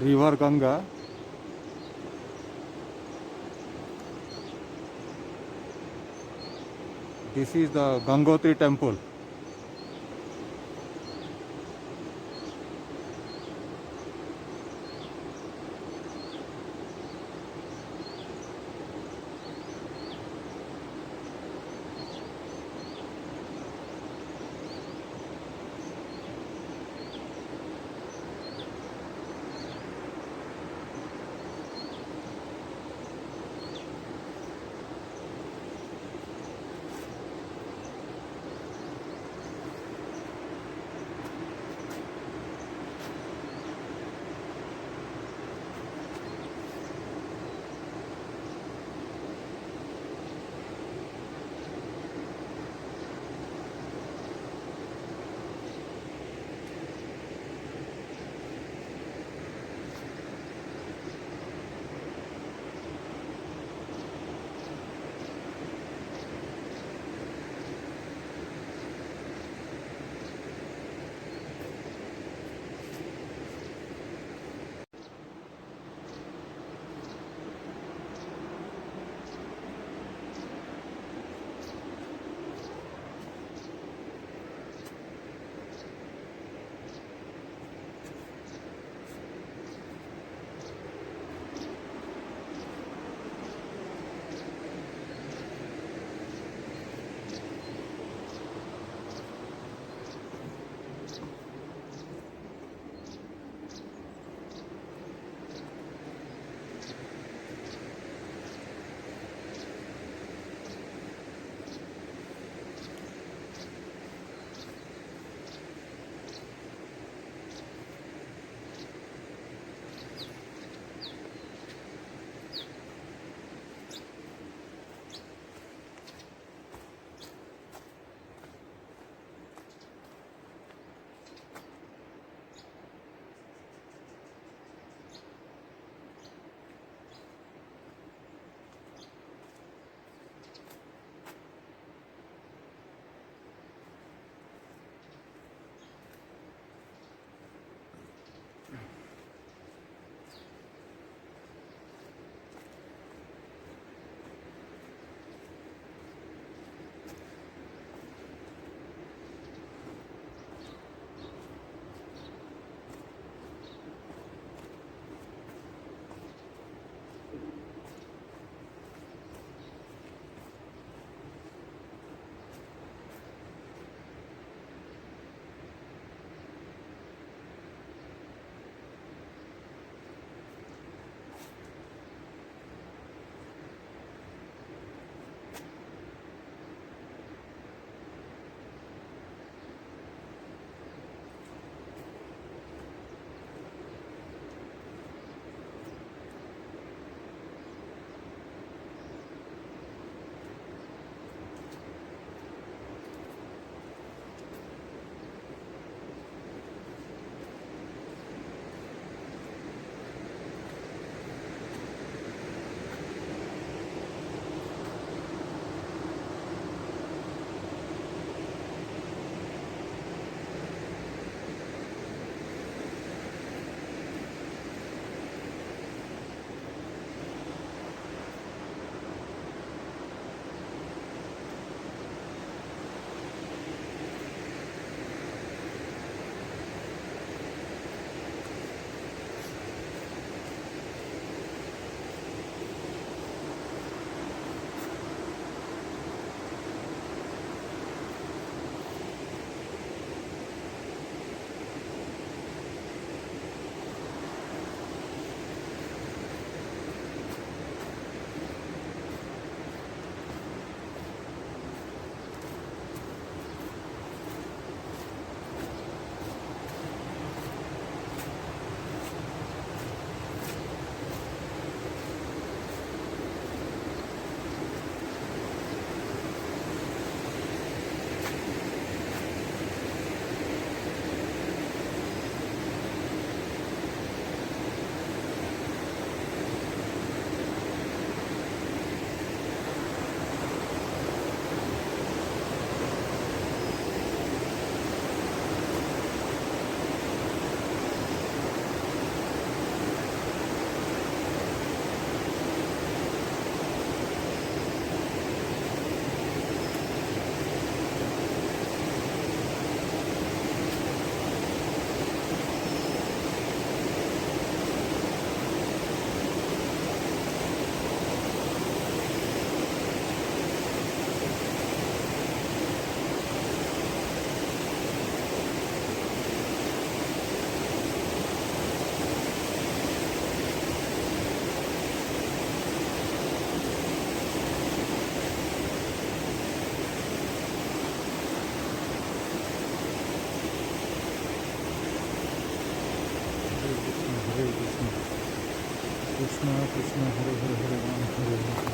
river Ganga. This is the Gangotri temple. Krishna Hare Hare Hare Ram हरे राम।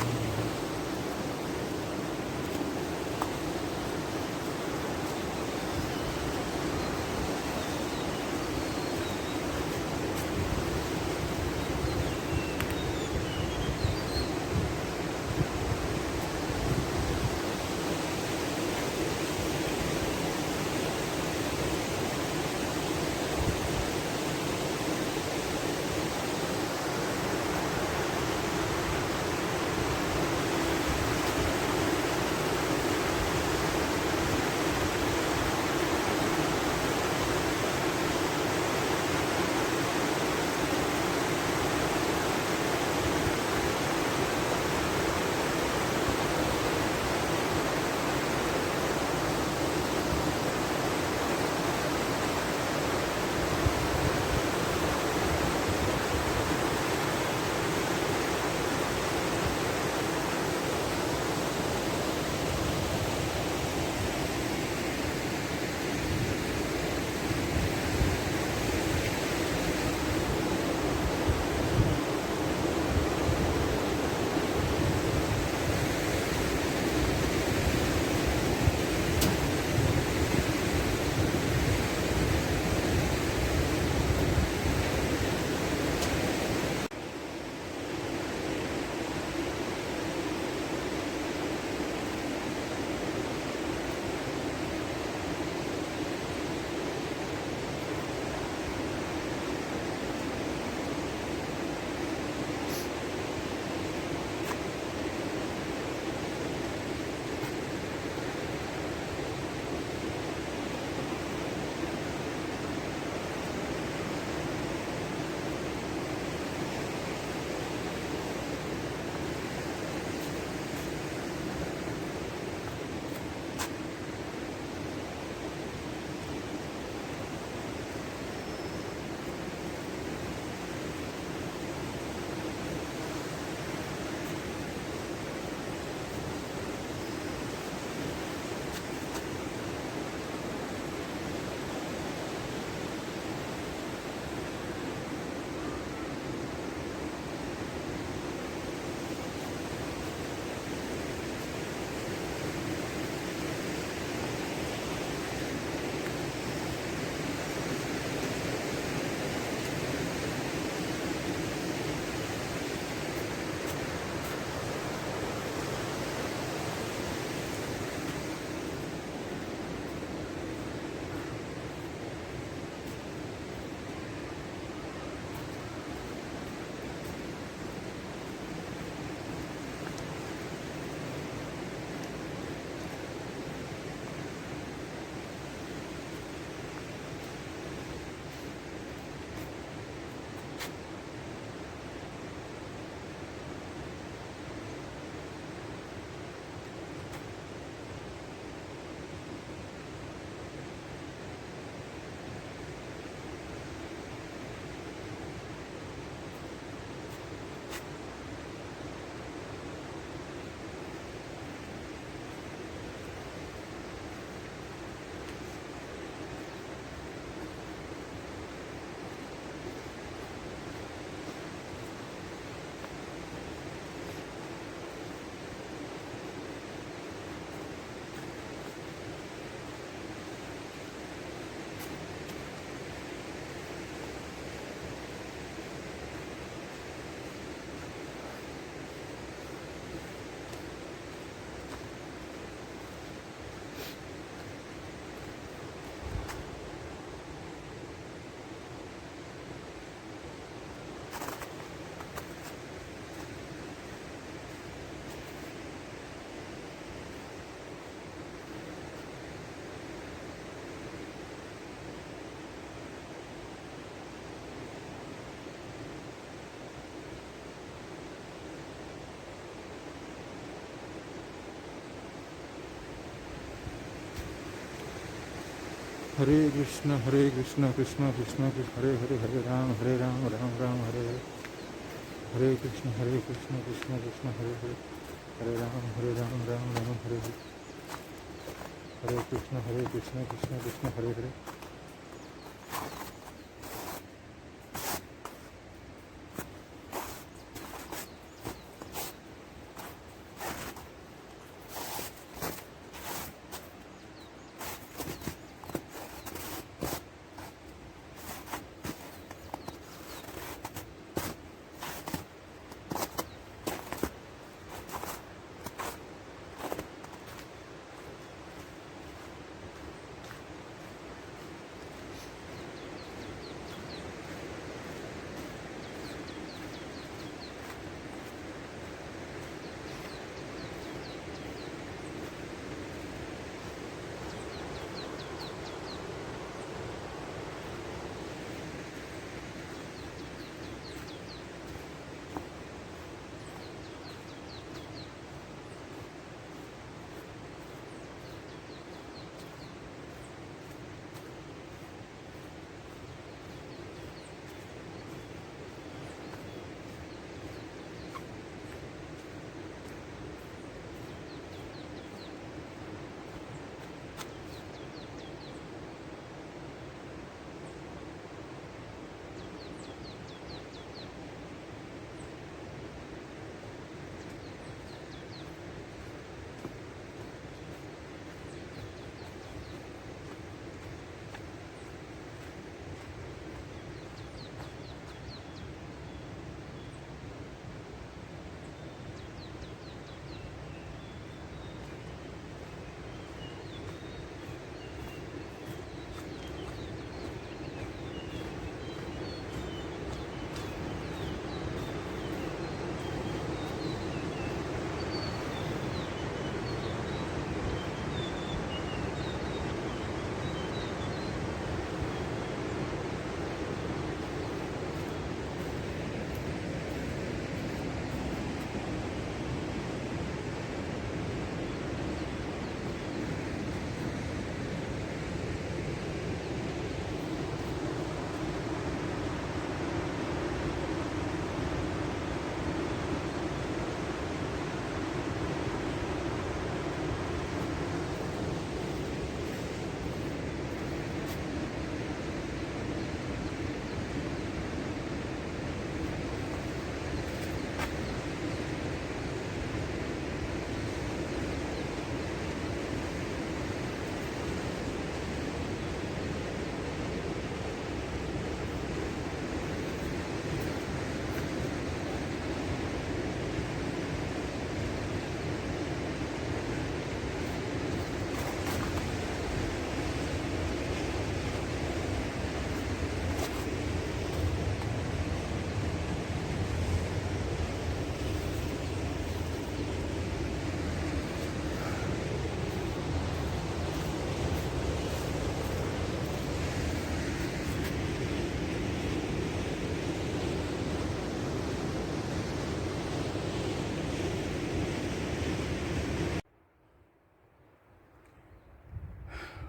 हरे कृष्ण कृष्ण कृष्ण कृष्ण हरे हरे हरे राम राम राम हरे हरे। हरे कृष्ण कृष्ण कृष्ण हरे हरे हरे राम राम हरे हरे। हरे कृष्ण कृष्ण कृष्ण हरे हरे।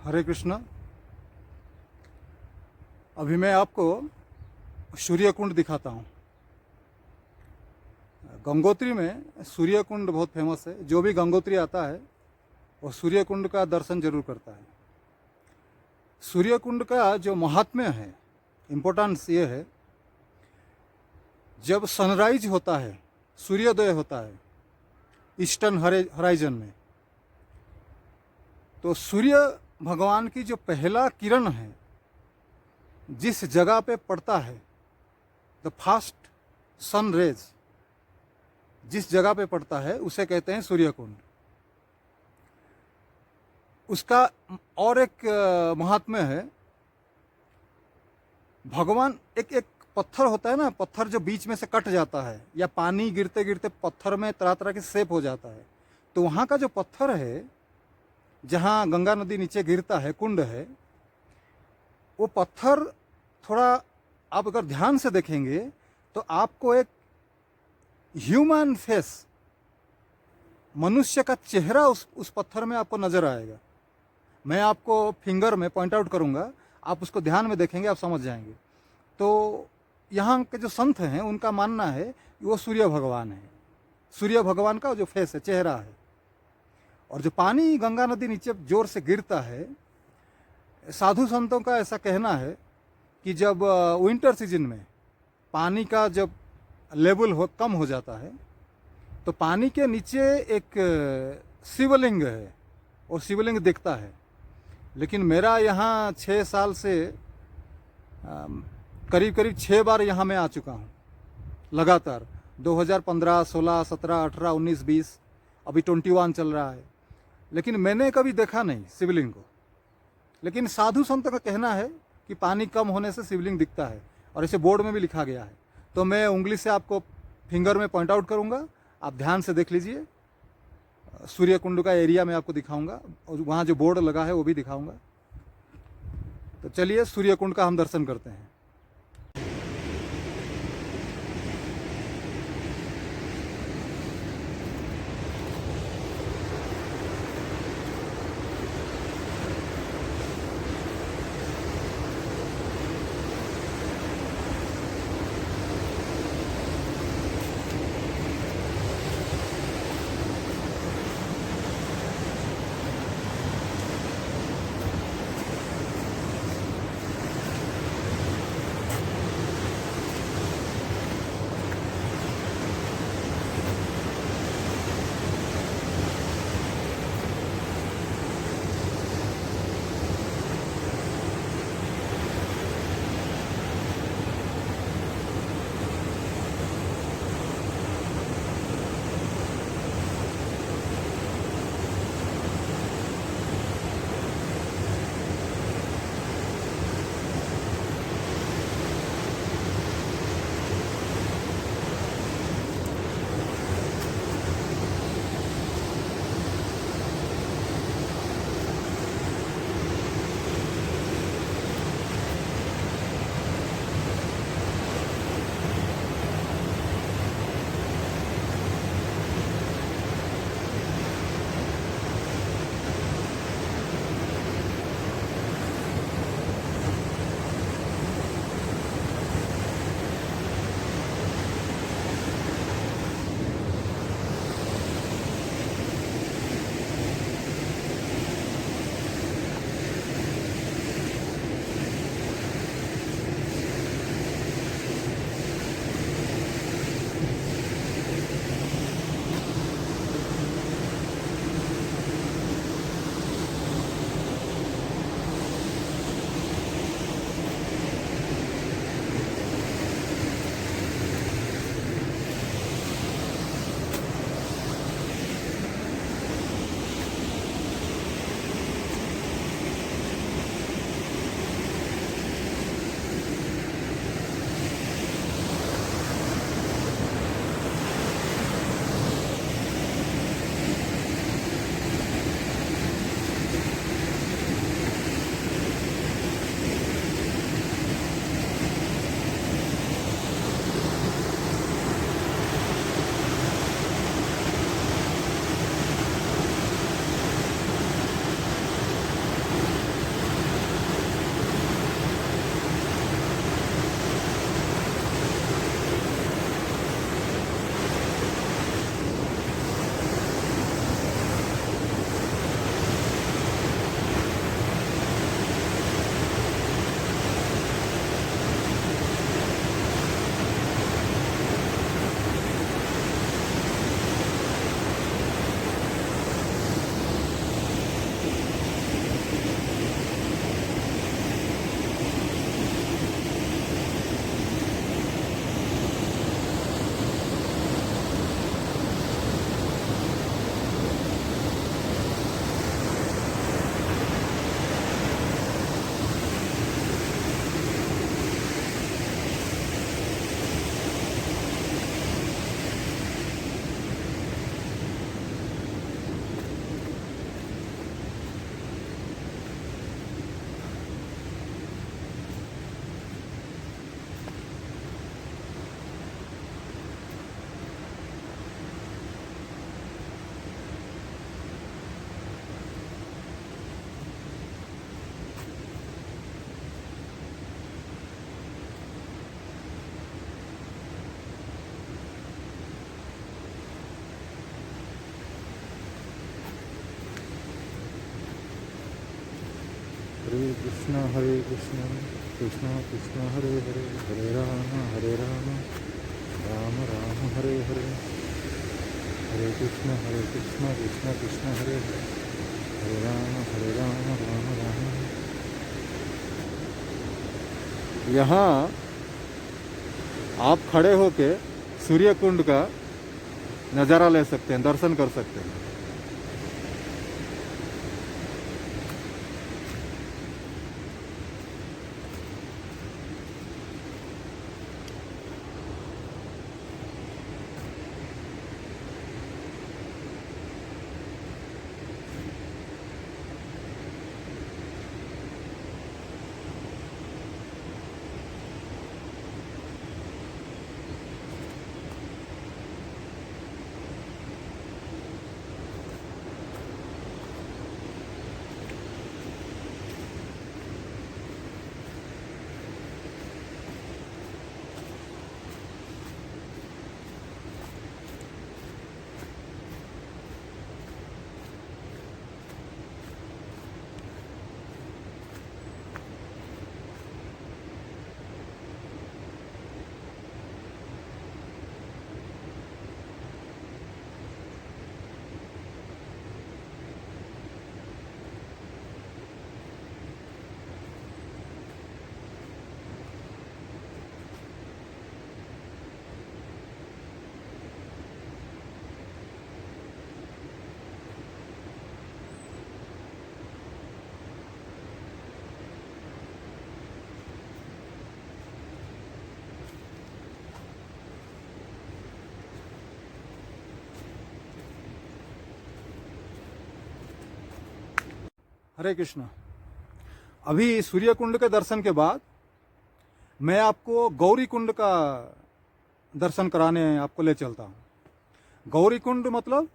हरे कृष्ण। अभी मैं आपको सूर्य कुंड दिखाता हूँ। गंगोत्री में सूर्य कुंड बहुत फेमस है। जो भी गंगोत्री आता है वो सूर्य कुंड का दर्शन जरूर करता है। सूर्य कुंड का जो महात्म्य है, इम्पोर्टेंस ये है, जब सनराइज होता है, सूर्योदय होता है ईस्टर्न हराइजन में, तो सूर्य भगवान की जो पहला किरण है जिस जगह पे पड़ता है, द फर्स्ट सन रेज जिस जगह पे पड़ता है उसे कहते हैं सूर्य कुंड। उसका और एक महात्म्य है। भगवान एक एक पत्थर होता है ना, पत्थर जो बीच में से कट जाता है या पानी गिरते गिरते पत्थर में तरह तरह के शेप हो जाता है, तो वहाँ का जो पत्थर है जहाँ गंगा नदी नीचे गिरता है, कुंड है, वो पत्थर थोड़ा आप अगर ध्यान से देखेंगे तो आपको एक ह्यूमन फेस, मनुष्य का चेहरा उस पत्थर में आपको नजर आएगा। मैं आपको फिंगर में पॉइंट आउट करूंगा, आप उसको ध्यान में देखेंगे, आप समझ जाएंगे। तो यहाँ के जो संत हैं उनका मानना है कि वो सूर्य भगवान है। सूर्य भगवान का जो फेस है, चेहरा है। और जो पानी गंगा नदी नीचे जोर से गिरता है, साधु संतों का ऐसा कहना है कि जब विंटर सीजन में पानी का जब लेवल कम हो जाता है तो पानी के नीचे एक शिवलिंग है और शिवलिंग दिखता है। लेकिन मेरा यहाँ 6 साल से करीब करीब 6 बार यहाँ मैं आ चुका हूँ लगातार। 2015, 16, 17, 18, 19, 20, अभी 21 चल रहा है, लेकिन मैंने कभी देखा नहीं शिवलिंग को। लेकिन साधु संत का कहना है कि पानी कम होने से शिवलिंग दिखता है और इसे बोर्ड में भी लिखा गया है। तो मैं उंगली से आपको फिंगर में पॉइंट आउट करूंगा, आप ध्यान से देख लीजिए। सूर्य कुंड का एरिया मैं आपको दिखाऊंगा और वहाँ जो बोर्ड लगा है वो भी दिखाऊंगा। तो चलिए सूर्य कुंड का हम दर्शन करते हैं। कृष्ण कृष्ण कृष्ण हरे हरे, हरे राम राम राम हरे हरे, हरे कृष्ण कृष्ण कृष्ण हरे हरे, हरे राम राम राम। यहाँ आप खड़े होके सूर्य कुंड का नज़ारा ले सकते हैं, दर्शन कर सकते हैं। हरे कृष्ण। अभी सूर्य कुंड के दर्शन के बाद मैं आपको गौरी कुंड का दर्शन कराने आपको ले चलता हूँ। गौरी कुंड मतलब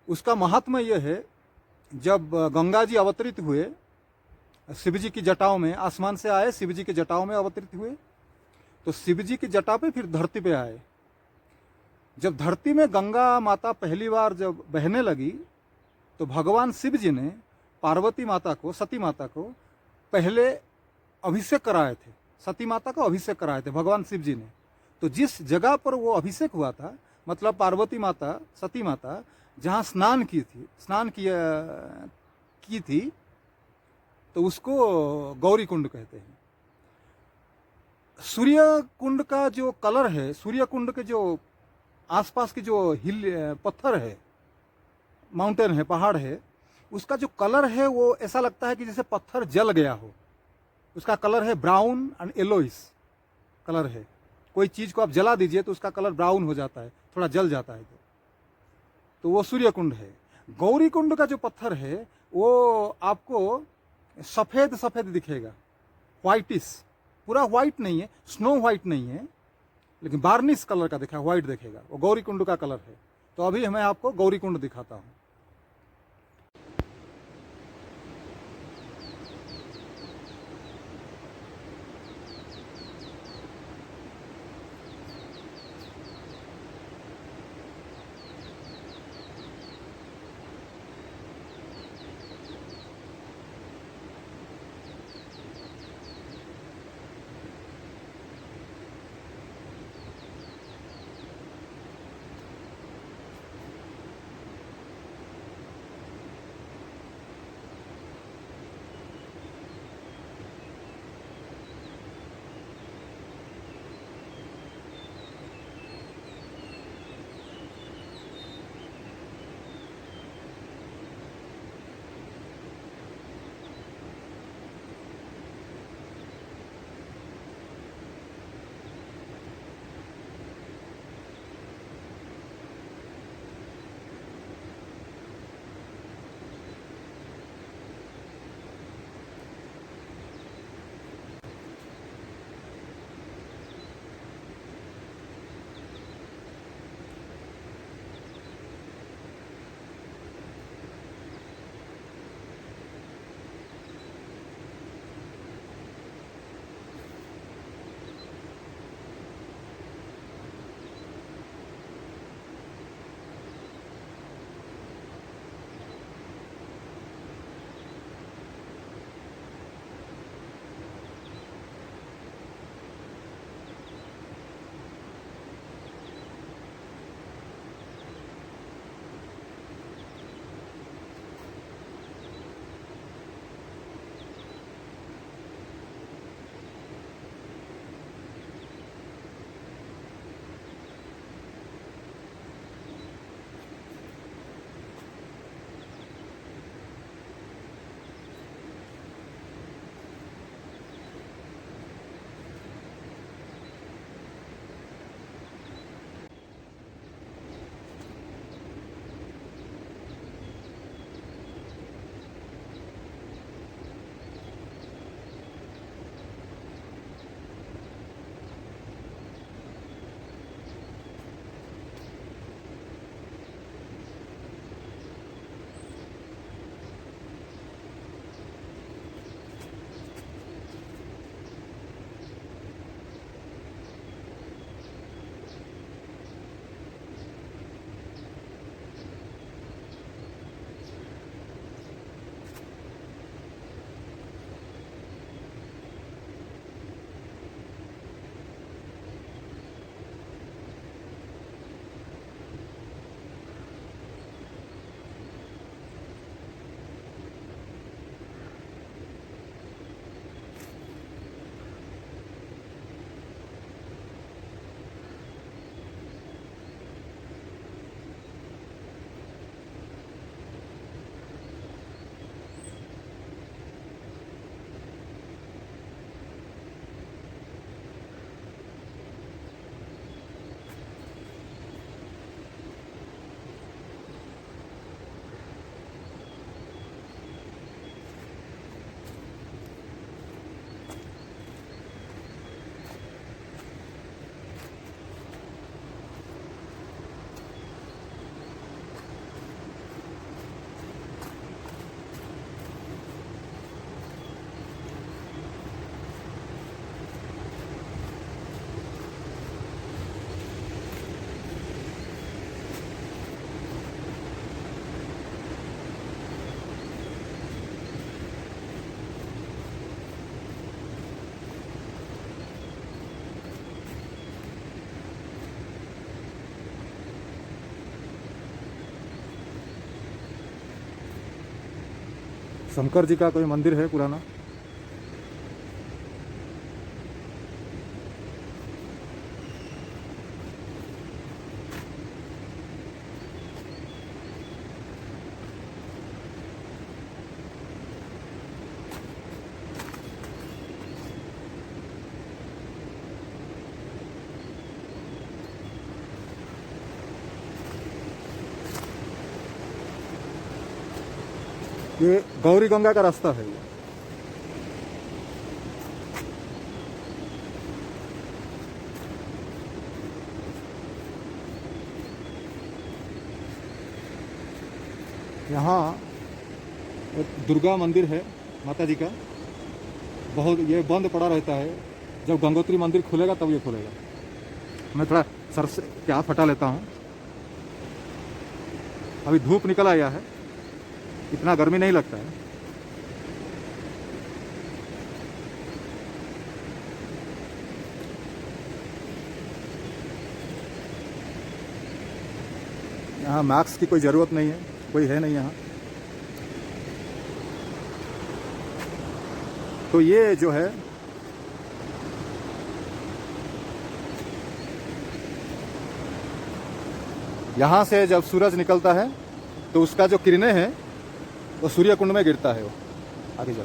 उसका महात्मा यह है, जब गंगा जी अवतरित हुए शिव जी की जटाओं में, आसमान से आए शिव जी की जटाओं में अवतरित हुए, तो शिव जी की जटा पे फिर धरती पे आए। जब धरती में गंगा माता पहली बार जब बहने लगी तो भगवान शिव जी ने पार्वती माता को, सती माता को पहले अभिषेक कराए थे। सती माता को अभिषेक कराए थे भगवान शिव जी ने। तो जिस जगह पर वो अभिषेक हुआ था, मतलब पार्वती माता, सती माता जहाँ स्नान की थी, तो उसको गौरी कुंड कहते हैं। सूर्य कुंड का जो कलर है, सूर्य कुंड के जो आसपास के जो हिल पत्थर है, माउंटेन है, पहाड़ है, उसका जो कलर है वो ऐसा लगता है कि जैसे पत्थर जल गया हो। उसका कलर है ब्राउन एंड येलोइश कलर है। कोई चीज़ को आप जला दीजिए तो उसका कलर ब्राउन हो जाता है, थोड़ा जल जाता है। तो वो सूर्य कुंड है। गौरी कुंड का जो पत्थर है वो आपको सफ़ेद सफ़ेद दिखेगा, वाइटिश, पूरा वाइट नहीं है, स्नो वाइट नहीं है, लेकिन बार्निश कलर का दिखा, वाइट दिखेगा। वो गौरी कुंड का कलर है। तो अभी मैं आपको गौरी कुंड दिखाता हूँ। शंकर जी का कोई मंदिर है पुराना। ये गौरी गंगा का रास्ता है ये। यहाँ एक दुर्गा मंदिर है माता जी का, बहुत ये बंद पड़ा रहता है। जब गंगोत्री मंदिर खुलेगा तब ये खुलेगा। मैं थोड़ा सर से क्या हटा लेता हूँ। अभी धूप निकल आया है, इतना गर्मी नहीं लगता है। यहाँ मास्क की कोई ज़रूरत नहीं है, कोई है नहीं यहाँ। तो ये जो है यहाँ से जब सूरज निकलता है तो उसका जो किरणें हैं वो सूर्य कुंड में गिरता है। वो आगे चलो।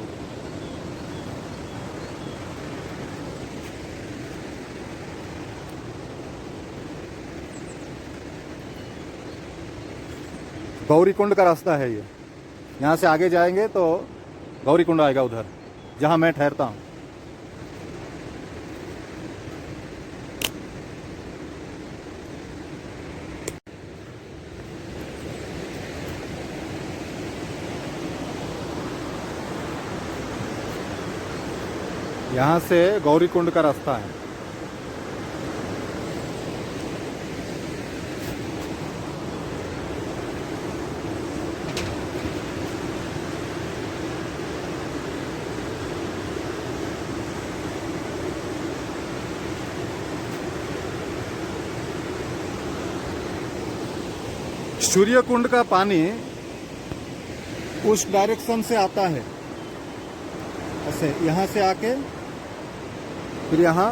गौरी कुंड का रास्ता है ये। यहाँ से आगे जाएंगे तो गौरी कुंड आएगा उधर, जहाँ मैं ठहरता हूँ। यहाँ से गौरी कुंड का रास्ता है। सूर्य कुंड का पानी उस डायरेक्शन से आता है, ऐसे यहाँ से आके फिर यहाँ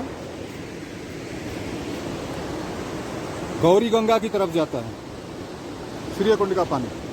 गौरी गंगा की तरफ जाता है सूर्य कुंड का पानी।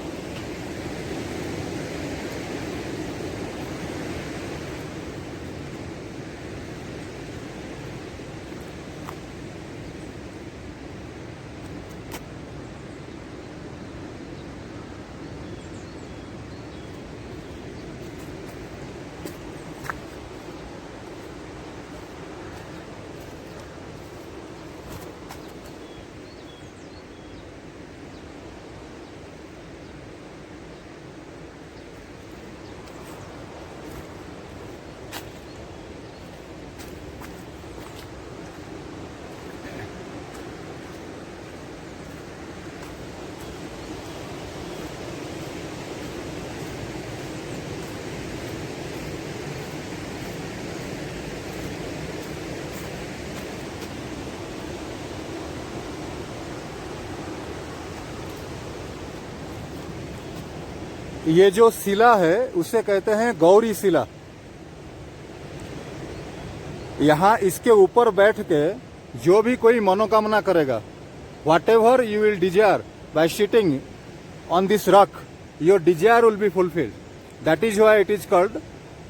ये जो शिला है उसे कहते हैं गौरी शिला। यहाँ इसके ऊपर बैठ के जो भी कोई मनोकामना करेगा, whatever you will desire by sitting on this rock, your desire will be fulfilled. That is why it is called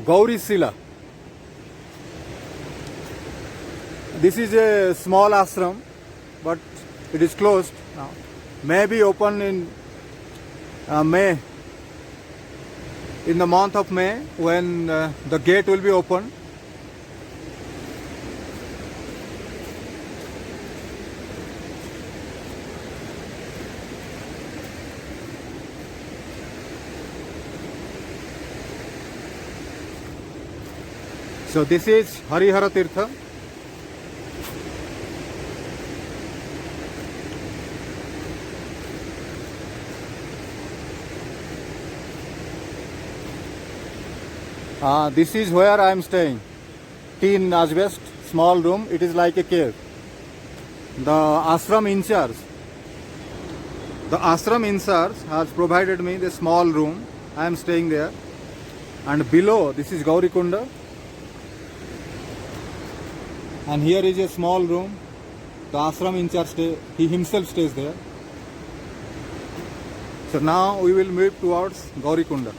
Gauri Shila. This is a small ashram, but it is closed now. May be open in May, in the month of May, when the gate will be open. So this is Harihara Tirtha. This is where I am staying. Tin asbestos, small room. It is like a cave. The ashram in charge has provided me the small room. I am staying there. and below this is Gaurikunda, and here is a small room. The ashram in charge he himself stays there. So now we will move towards Gaurikunda.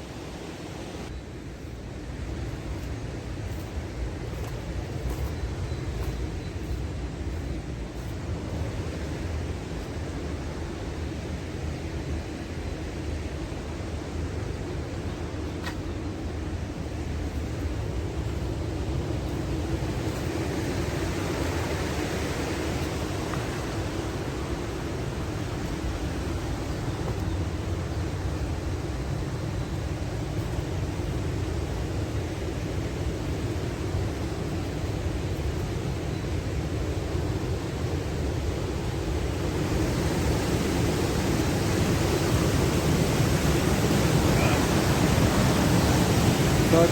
So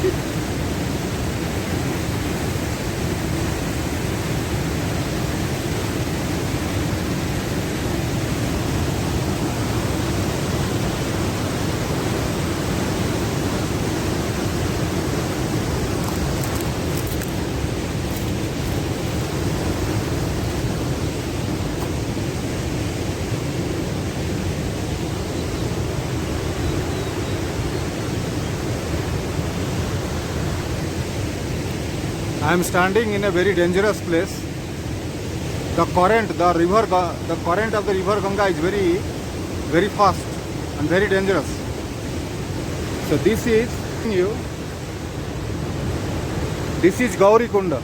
I am standing in a very dangerous place. The current of the river Ganga is very fast and very dangerous. So this is Gaurikunda.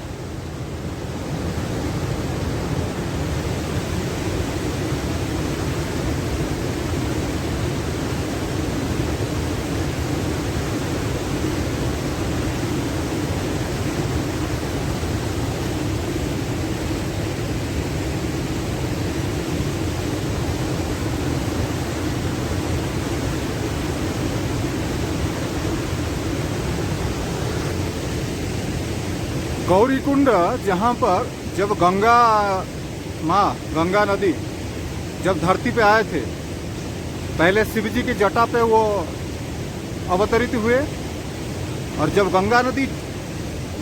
Gaurikund जहाँ पर जब गंगा नदी जब धरती पे आए थे, पहले शिव जी की जटा पे वो अवतरित हुए, और जब गंगा नदी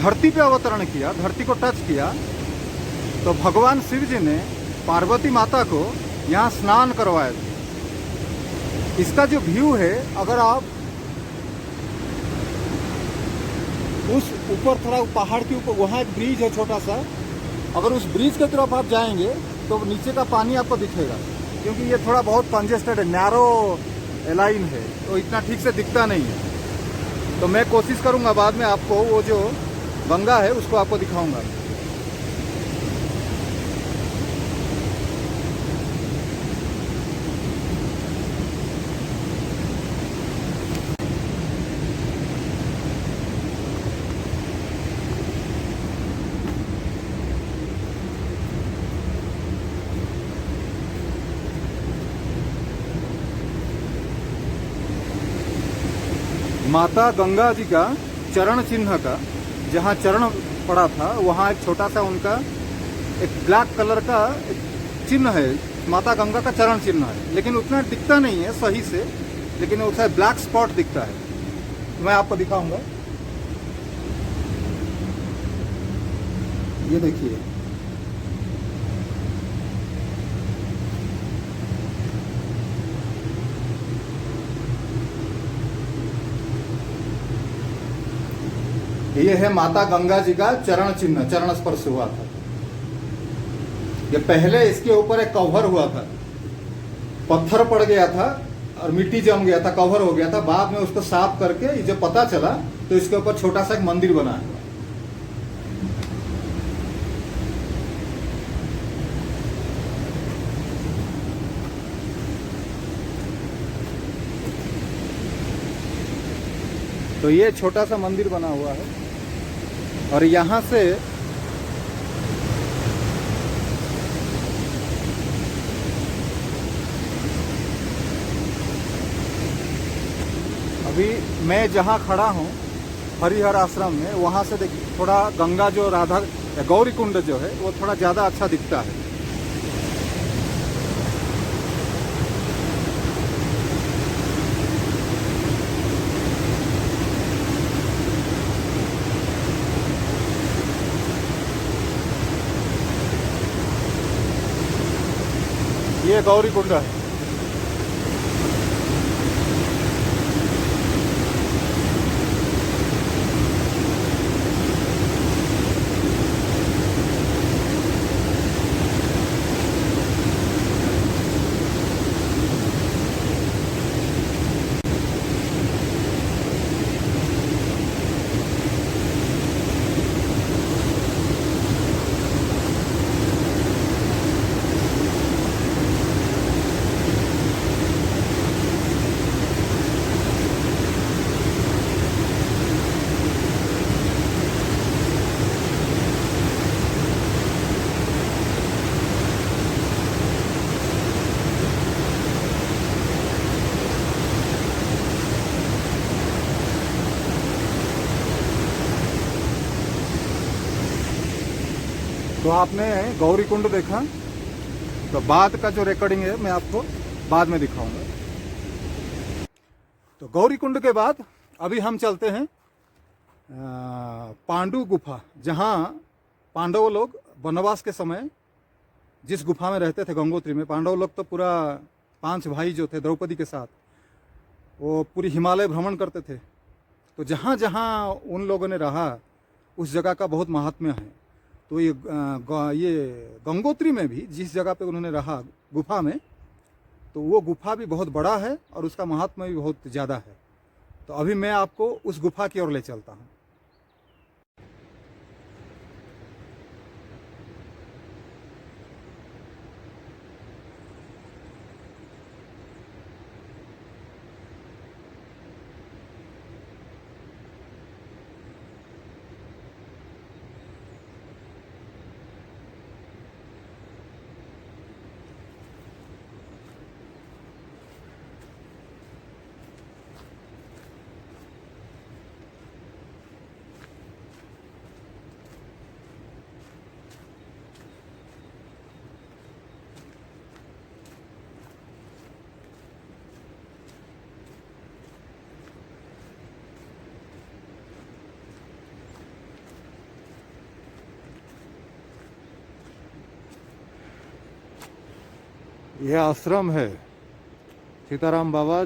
धरती पे अवतरण किया, धरती को टच किया, तो भगवान शिव जी ने पार्वती माता को यहाँ स्नान करवाया था। इसका जो व्यू है, अगर आप उस ऊपर थोड़ा पहाड़ के ऊपर, वहाँ एक ब्रिज है छोटा सा, अगर उस ब्रिज की तरफ आप जाएंगे तो नीचे का पानी आपको दिखेगा, क्योंकि ये थोड़ा बहुत कंजेस्टेड है, नैरो लाइन है, तो इतना ठीक से दिखता नहीं है। तो मैं कोशिश करूँगा बाद में आपको वो जो गंगा है उसको आपको दिखाऊँगा। माता गंगा जी का चरण चिन्ह का जहाँ चरण पड़ा था, वहाँ एक छोटा सा उनका एक ब्लैक कलर का एक चिन्ह है, माता गंगा का चरण चिन्ह है, लेकिन उतना दिखता नहीं है सही से, लेकिन उसका ब्लैक स्पॉट दिखता है। मैं आपको दिखाऊंगा, ये देखिए, ये है माता गंगा जी का चरण चिन्ह, चरण स्पर्श हुआ था। ये पहले इसके ऊपर एक कवर हुआ था, पत्थर पड़ गया था और मिट्टी जम गया था, कवर हो गया था। बाद में उसको साफ करके जब पता चला तो इसके ऊपर छोटा सा एक मंदिर बना है। तो ये छोटा सा मंदिर बना हुआ है, और यहाँ से अभी मैं जहाँ खड़ा हूँ हरिहर आश्रम में, वहाँ से देखिए थोड़ा गंगा जो गौरीकुंड जो है वो थोड़ा ज़्यादा अच्छा दिखता है। ये गौरी कुंड है। तो आपने गौरी कुंड देखा, तो बाद का जो रिकॉर्डिंग है मैं आपको बाद में दिखाऊंगा। तो गौरी कुंड के बाद अभी हम चलते हैं पांडु गुफा, जहां पांडव लोग वनवास के समय जिस गुफा में रहते थे गंगोत्री में। पांडव लोग तो पूरा 5 भाई जो थे द्रौपदी के साथ, वो पूरी हिमालय भ्रमण करते थे। तो जहाँ जहाँ उन लोगों ने रहा उस जगह का बहुत महात्म्य है। तो ये गंगोत्री में भी जिस जगह पे उन्होंने रहा गुफा में, तो वो गुफा भी बहुत बड़ा है और उसका महात्म्य भी बहुत ज़्यादा है। तो अभी मैं आपको उस गुफा की ओर ले चलता हूँ। यह आश्रम है सीताराम बाबा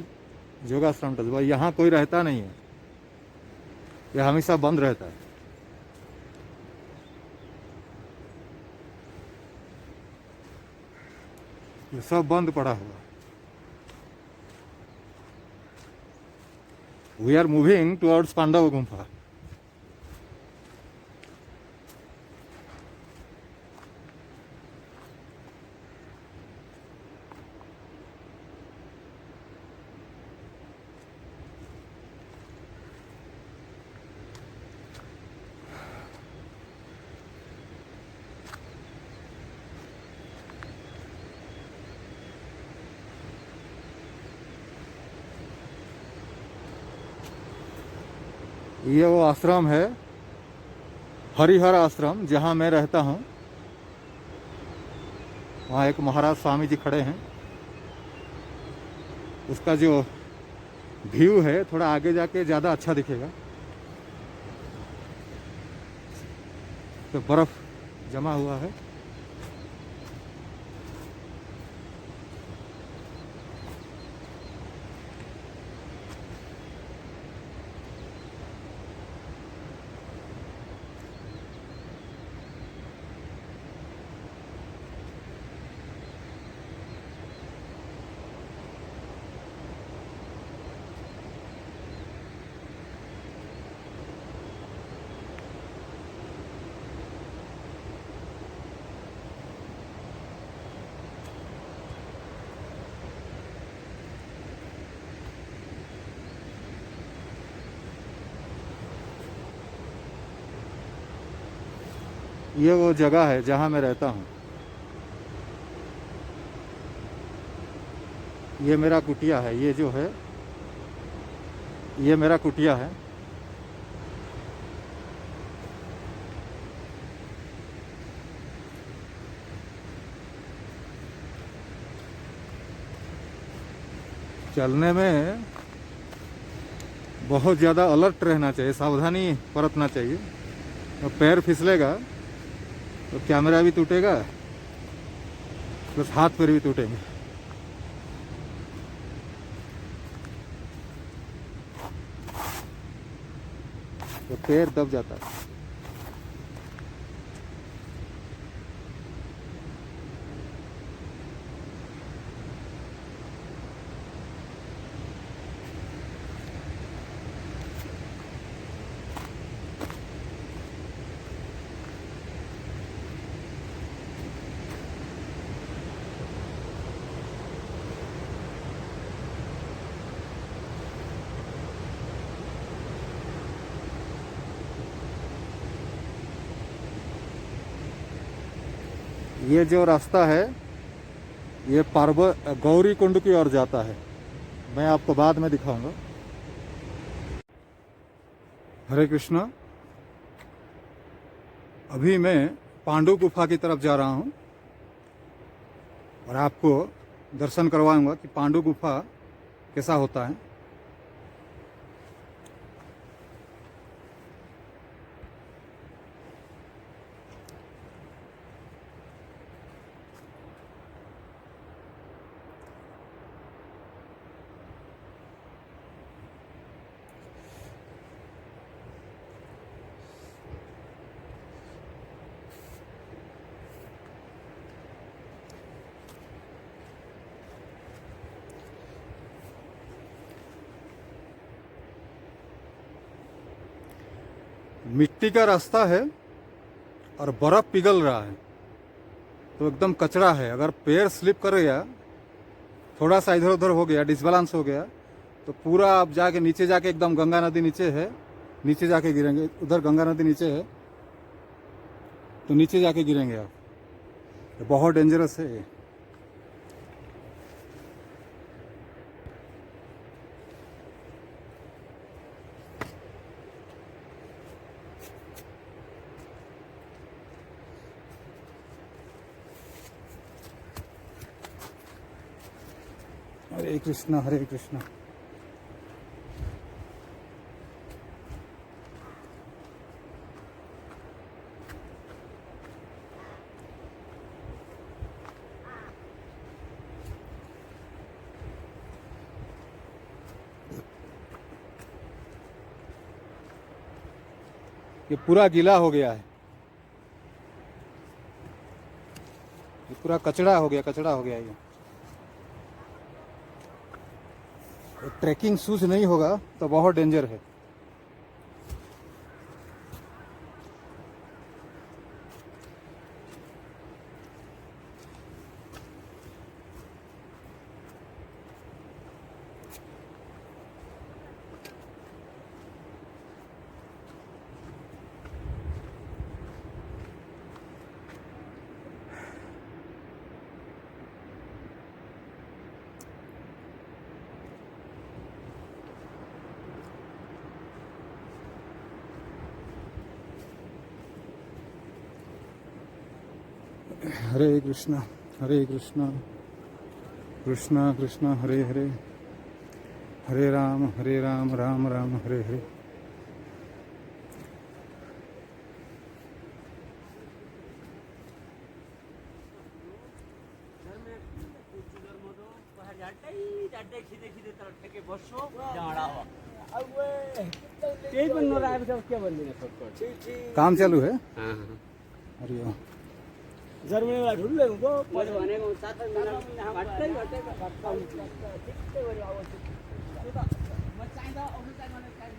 योगाश्रम ट्रस्ट। भाई यहाँ कोई रहता नहीं है, यह हमेशा बंद रहता है। ये सब बंद पड़ा हुआ। We are moving towards Pandav Gufa. ये वो आश्रम है हरिहर आश्रम, जहाँ मैं रहता हूँ। वहाँ एक महाराज स्वामी जी खड़े हैं। उसका जो व्यू है थोड़ा आगे जाके ज़्यादा अच्छा दिखेगा। तो बर्फ़ जमा हुआ है। ये वो जगह है जहाँ मैं रहता हूँ। ये मेरा कुटिया है। ये जो है ये मेरा कुटिया है। चलने में बहुत ज़्यादा अलर्ट रहना चाहिए, सावधानी बरतना चाहिए। तो पैर फिसलेगा तो कैमरा भी टूटेगा, प्लस हाथ पैर भी टूटेंगे। तो पैर दब जाता है। ये जो रास्ता है ये गौरी कुंड की ओर जाता है। मैं आपको बाद में दिखाऊंगा। हरे कृष्णा। अभी मैं पांडु गुफा की तरफ जा रहा हूँ और आपको दर्शन करवाऊंगा कि पांडु गुफा कैसा होता है। मिट्टी का रास्ता है और बर्फ पिघल रहा है, तो एकदम कचरा है। अगर पैर स्लिप कर गया, थोड़ा सा इधर उधर हो गया, डिसबैलेंस हो गया, तो पूरा आप जाके नीचे जाके एकदम गंगा नदी नीचे है, नीचे जाके गिरेंगे। उधर गंगा नदी नीचे है तो नीचे जाके गिरेंगे आप। ये बहुत डेंजरस है ये। हरे कृष्णा हरे कृष्णा। ये पूरा गीला हो गया है, ये पूरा कचड़ा हो गया, कचड़ा हो गया ये। ट्रैकिंग शूज नहीं होगा तो बहुत डेंजर है। हरे कृष्णा कृष्णा कृष्णा हरे हरे, हरे राम राम राम हरे हरे। काम चालू है। हरिओम। जर्मनी वाला ढूंढ ले उनको मजे बने को साथ में हम हटते ही ठीक है आवाज मत चाहिए और टाइम वाला टाइम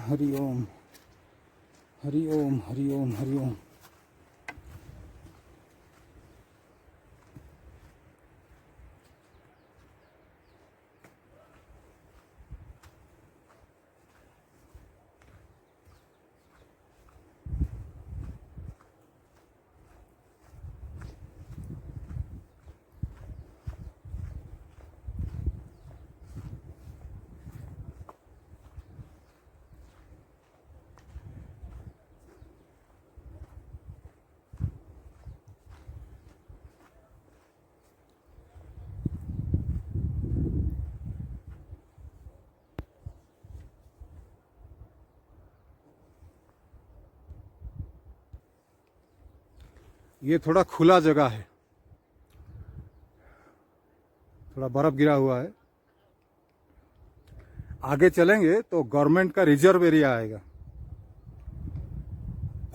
हरिओम हरिओम हरिओम हरिओम। ये थोड़ा खुला जगह है, थोड़ा बर्फ गिरा हुआ है। आगे चलेंगे तो गवर्नमेंट का रिजर्व एरिया आएगा,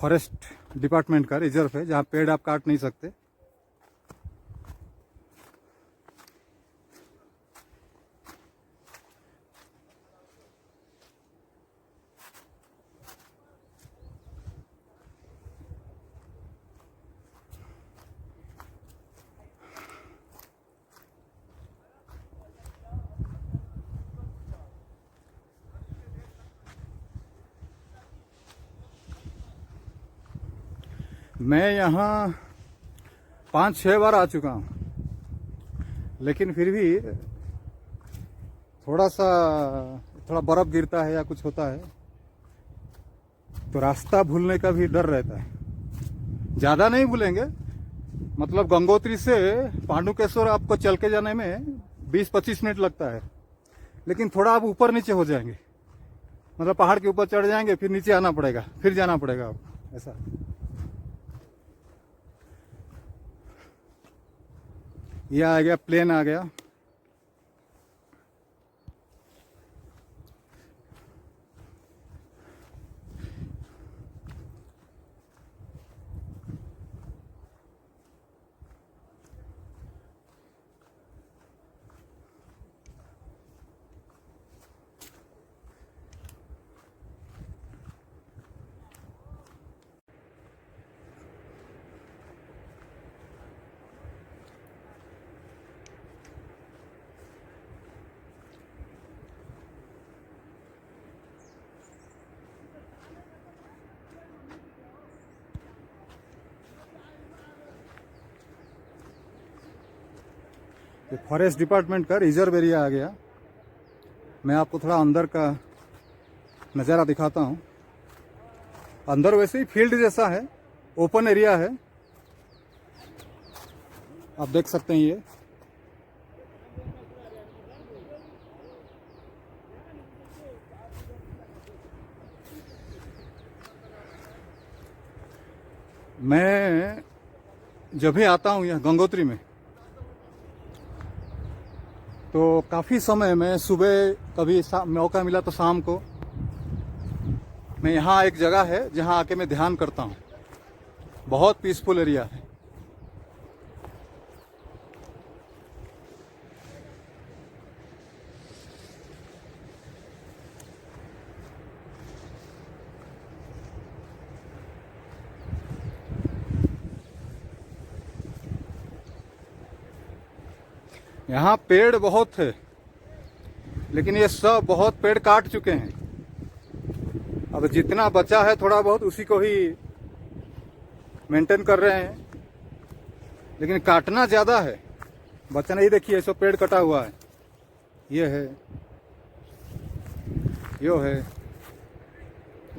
फॉरेस्ट डिपार्टमेंट का रिजर्व है, जहाँ पेड़ आप काट नहीं सकते। मैं यहाँ 5-6 बार आ चुका हूँ, लेकिन फिर भी थोड़ा बर्फ गिरता है या कुछ होता है तो रास्ता भूलने का भी डर रहता है। ज़्यादा नहीं भूलेंगे, मतलब गंगोत्री से पांडुकेश्वर आपको चल के जाने में 20-25 मिनट लगता है, लेकिन थोड़ा आप ऊपर नीचे हो जाएंगे, मतलब पहाड़ के ऊपर चढ़ जाएंगे, फिर नीचे आना पड़ेगा, फिर जाना पड़ेगा आपको, ऐसा। ये आ गया, प्लेन आ गया। ये फॉरेस्ट डिपार्टमेंट का रिजर्व एरिया आ गया। मैं आपको थोड़ा अंदर का नज़ारा दिखाता हूँ। अंदर वैसे ही फील्ड जैसा है, ओपन एरिया है, आप देख सकते हैं। ये मैं जब भी आता हूँ यहाँ गंगोत्री में तो काफ़ी समय में सुबह, कभी मौका मिला तो शाम को, मैं यहाँ एक जगह है जहाँ आके मैं ध्यान करता हूँ। बहुत पीसफुल एरिया है। यहाँ पेड़ बहुत है, लेकिन ये सब बहुत पेड़ काट चुके हैं। अब जितना बचा है थोड़ा बहुत उसी को ही मेंटेन कर रहे हैं, लेकिन काटना ज़्यादा है, बचना ही देखिए, सब पेड़ कटा हुआ है। ये है, यो है,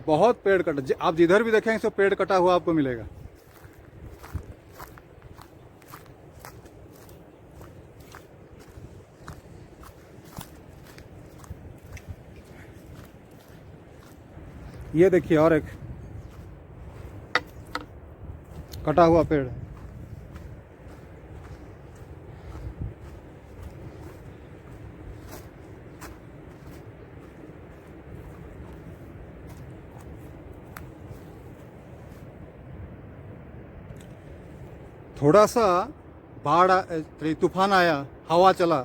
बहुत पेड़ कटा, आप जिधर भी देखेंगे सब पेड़ कटा हुआ आपको मिलेगा। ये देखिए और एक कटा हुआ पेड़ है। थोड़ा सा तूफान आया, हवा चला,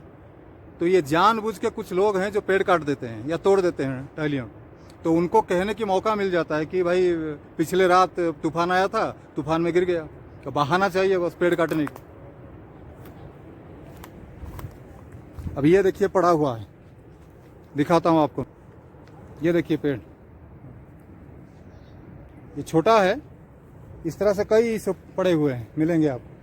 तो ये जानबूझ के कुछ लोग हैं जो पेड़ काट देते हैं या तोड़ देते हैं टहलियों, तो उनको कहने की मौका मिल जाता है कि भाई पिछले रात तूफान आया था, तूफान में गिर गया, तो बहाना चाहिए बस पेड़ काटने की। अब ये देखिए पड़ा हुआ है, दिखाता हूँ आपको। ये देखिए पेड़, ये छोटा है, इस तरह से कई सब पड़े हुए हैं, मिलेंगे आपको।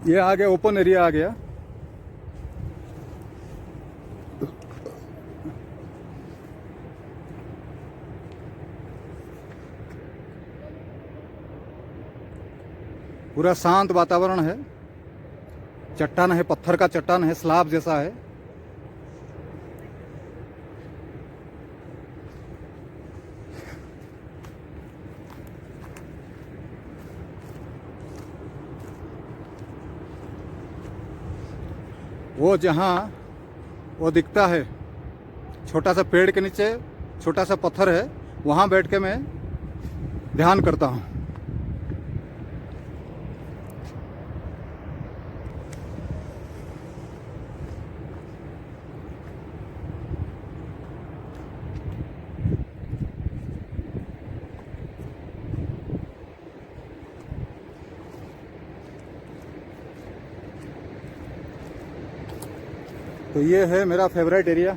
ये आगे ओपन एरिया आ गया। पूरा शांत वातावरण है। चट्टान है, पत्थर का चट्टान है, स्लैब जैसा है। वो जहाँ वो दिखता है छोटा सा पेड़ के नीचे छोटा सा पत्थर है, वहाँ बैठ के मैं ध्यान करता हूँ। तो ये है मेरा फेवरेट एरिया,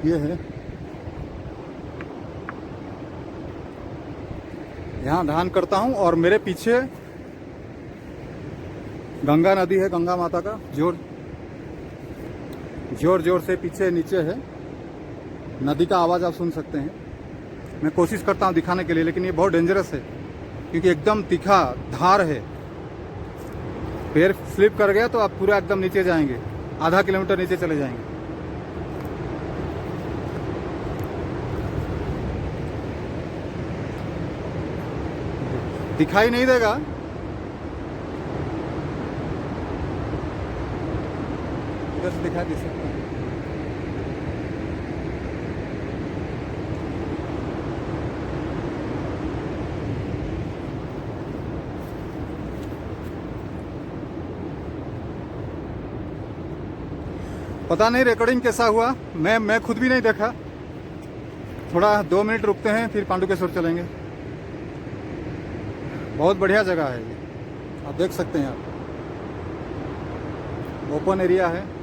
ये है। यहाँ ध्यान करता हूँ और मेरे पीछे गंगा नदी है, गंगा माता का जोर जोर से पीछे नीचे है। नदी का आवाज़ आप सुन सकते हैं। मैं कोशिश करता हूँ दिखाने के लिए, लेकिन ये बहुत डेंजरस है क्योंकि एकदम तीखा धार है। पैर स्लिप कर गया तो आप पूरा एकदम नीचे जाएंगे, आधा किलोमीटर नीचे चले जाएंगे। दिखाई नहीं देगा, इधर से दिखाई दे सकता है। पता नहीं रिकॉर्डिंग कैसा हुआ, मैं खुद भी नहीं देखा। थोड़ा 2 मिनट रुकते हैं, फिर पांडुकेश्वर चलेंगे। बहुत बढ़िया जगह है ये, आप देख सकते हैं। आप ओपन एरिया है।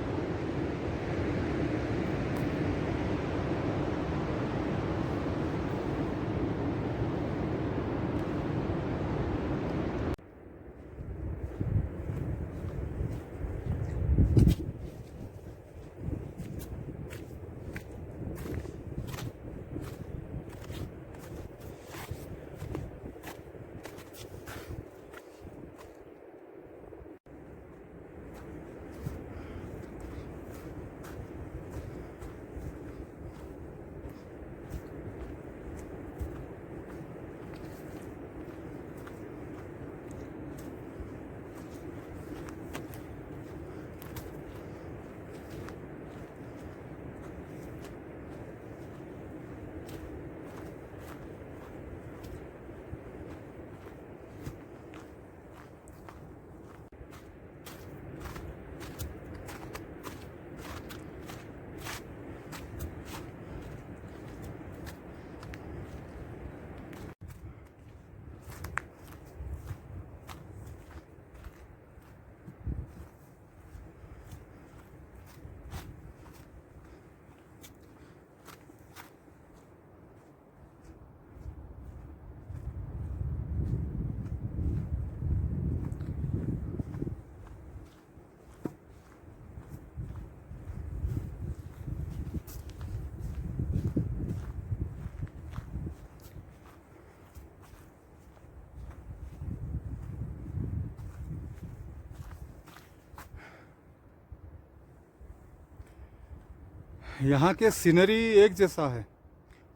यहाँ के सीनरी एक जैसा है,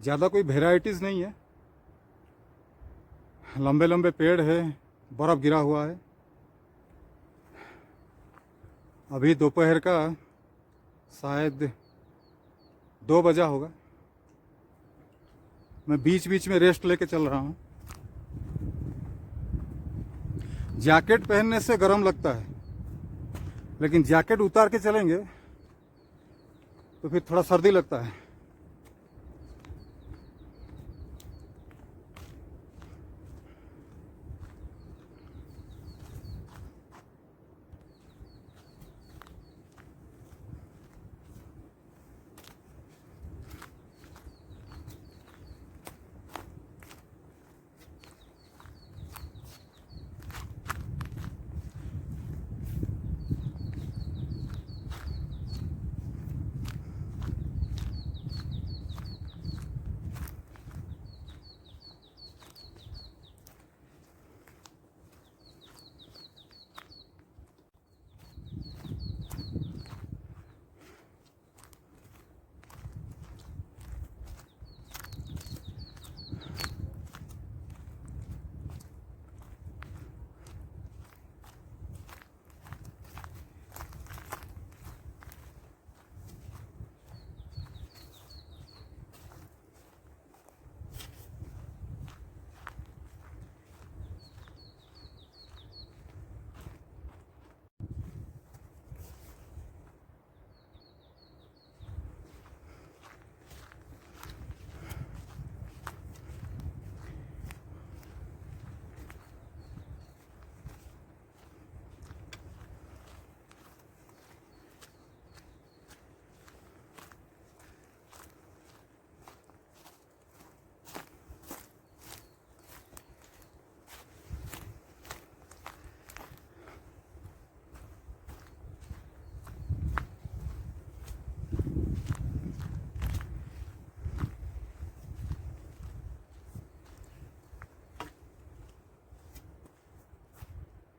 ज़्यादा कोई वेराइटीज़ नहीं है। लंबे लंबे पेड़ है, बर्फ़ गिरा हुआ है। अभी दोपहर का शायद 2 बजा होगा। मैं बीच बीच में रेस्ट लेके चल रहा हूँ। जैकेट पहनने से गर्म लगता है, लेकिन जैकेट उतार के चलेंगे तो फिर थोड़ा सर्दी लगता है।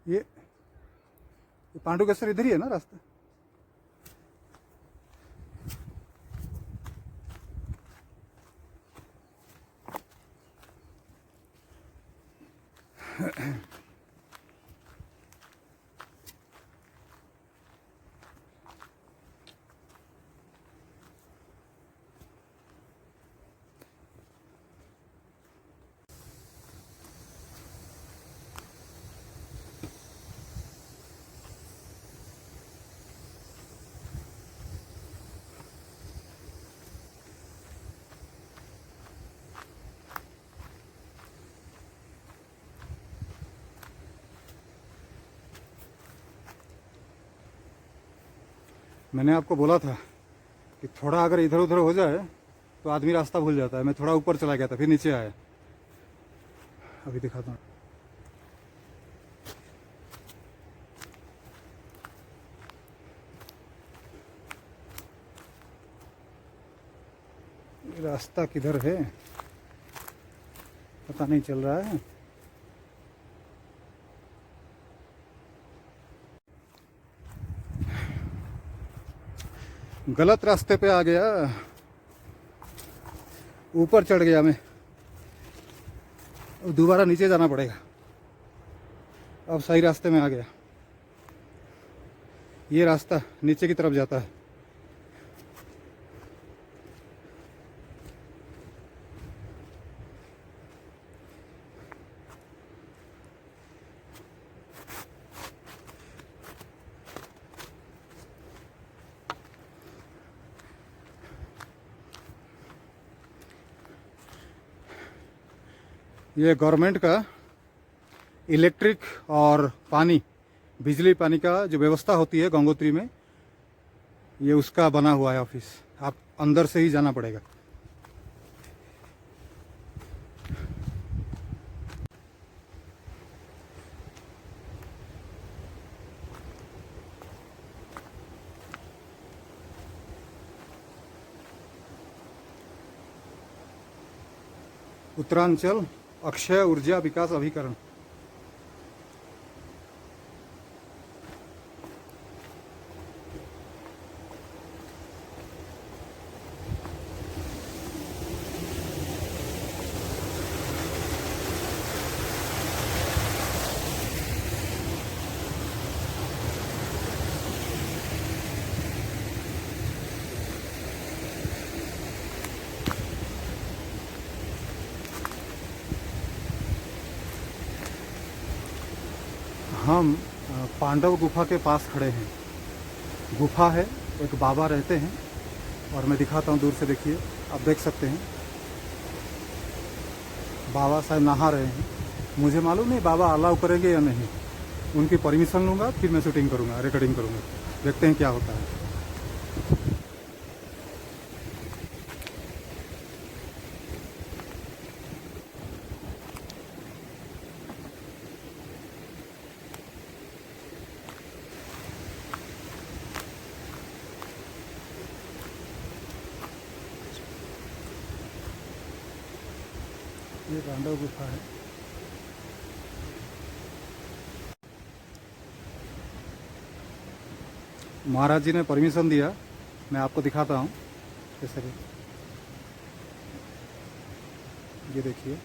ये पांडुकेश्वर इधर ही है ना रास्ता? मैंने आपको बोला था कि थोड़ा अगर इधर उधर हो जाए तो आदमी रास्ता भूल जाता है। मैं थोड़ा ऊपर चला गया था, फिर नीचे आया। अभी दिखाता हूँ। ये रास्ता किधर है पता नहीं चल रहा है। गलत रास्ते पे आ गया, ऊपर चढ़ गया मैं। अब दोबारा नीचे जाना पड़ेगा। अब सही रास्ते में आ गया। ये रास्ता नीचे की तरफ जाता है। ये गवर्नमेंट का इलेक्ट्रिक और पानी, बिजली पानी का जो व्यवस्था होती है गंगोत्री में, ये उसका बना हुआ है ऑफिस। आप अंदर से ही जाना पड़ेगा। उत्तरांचल अक्षय ऊर्जा विकास अभिकरण। हम पांडव गुफा के पास खड़े हैं। गुफा है, एक बाबा रहते हैं और मैं दिखाता हूँ दूर से। देखिए, आप देख सकते हैं बाबा शायद नहा रहे हैं। मुझे मालूम नहीं बाबा अलाउ करेंगे या नहीं। उनकी परमिशन लूँगा, फिर मैं शूटिंग करूँगा, रिकॉर्डिंग करूँगा। देखते हैं क्या होता है। ये पांडव गुफा है। महाराज जी ने परमिशन दिया, मैं आपको दिखाता हूँ कैसे। ये देखिए,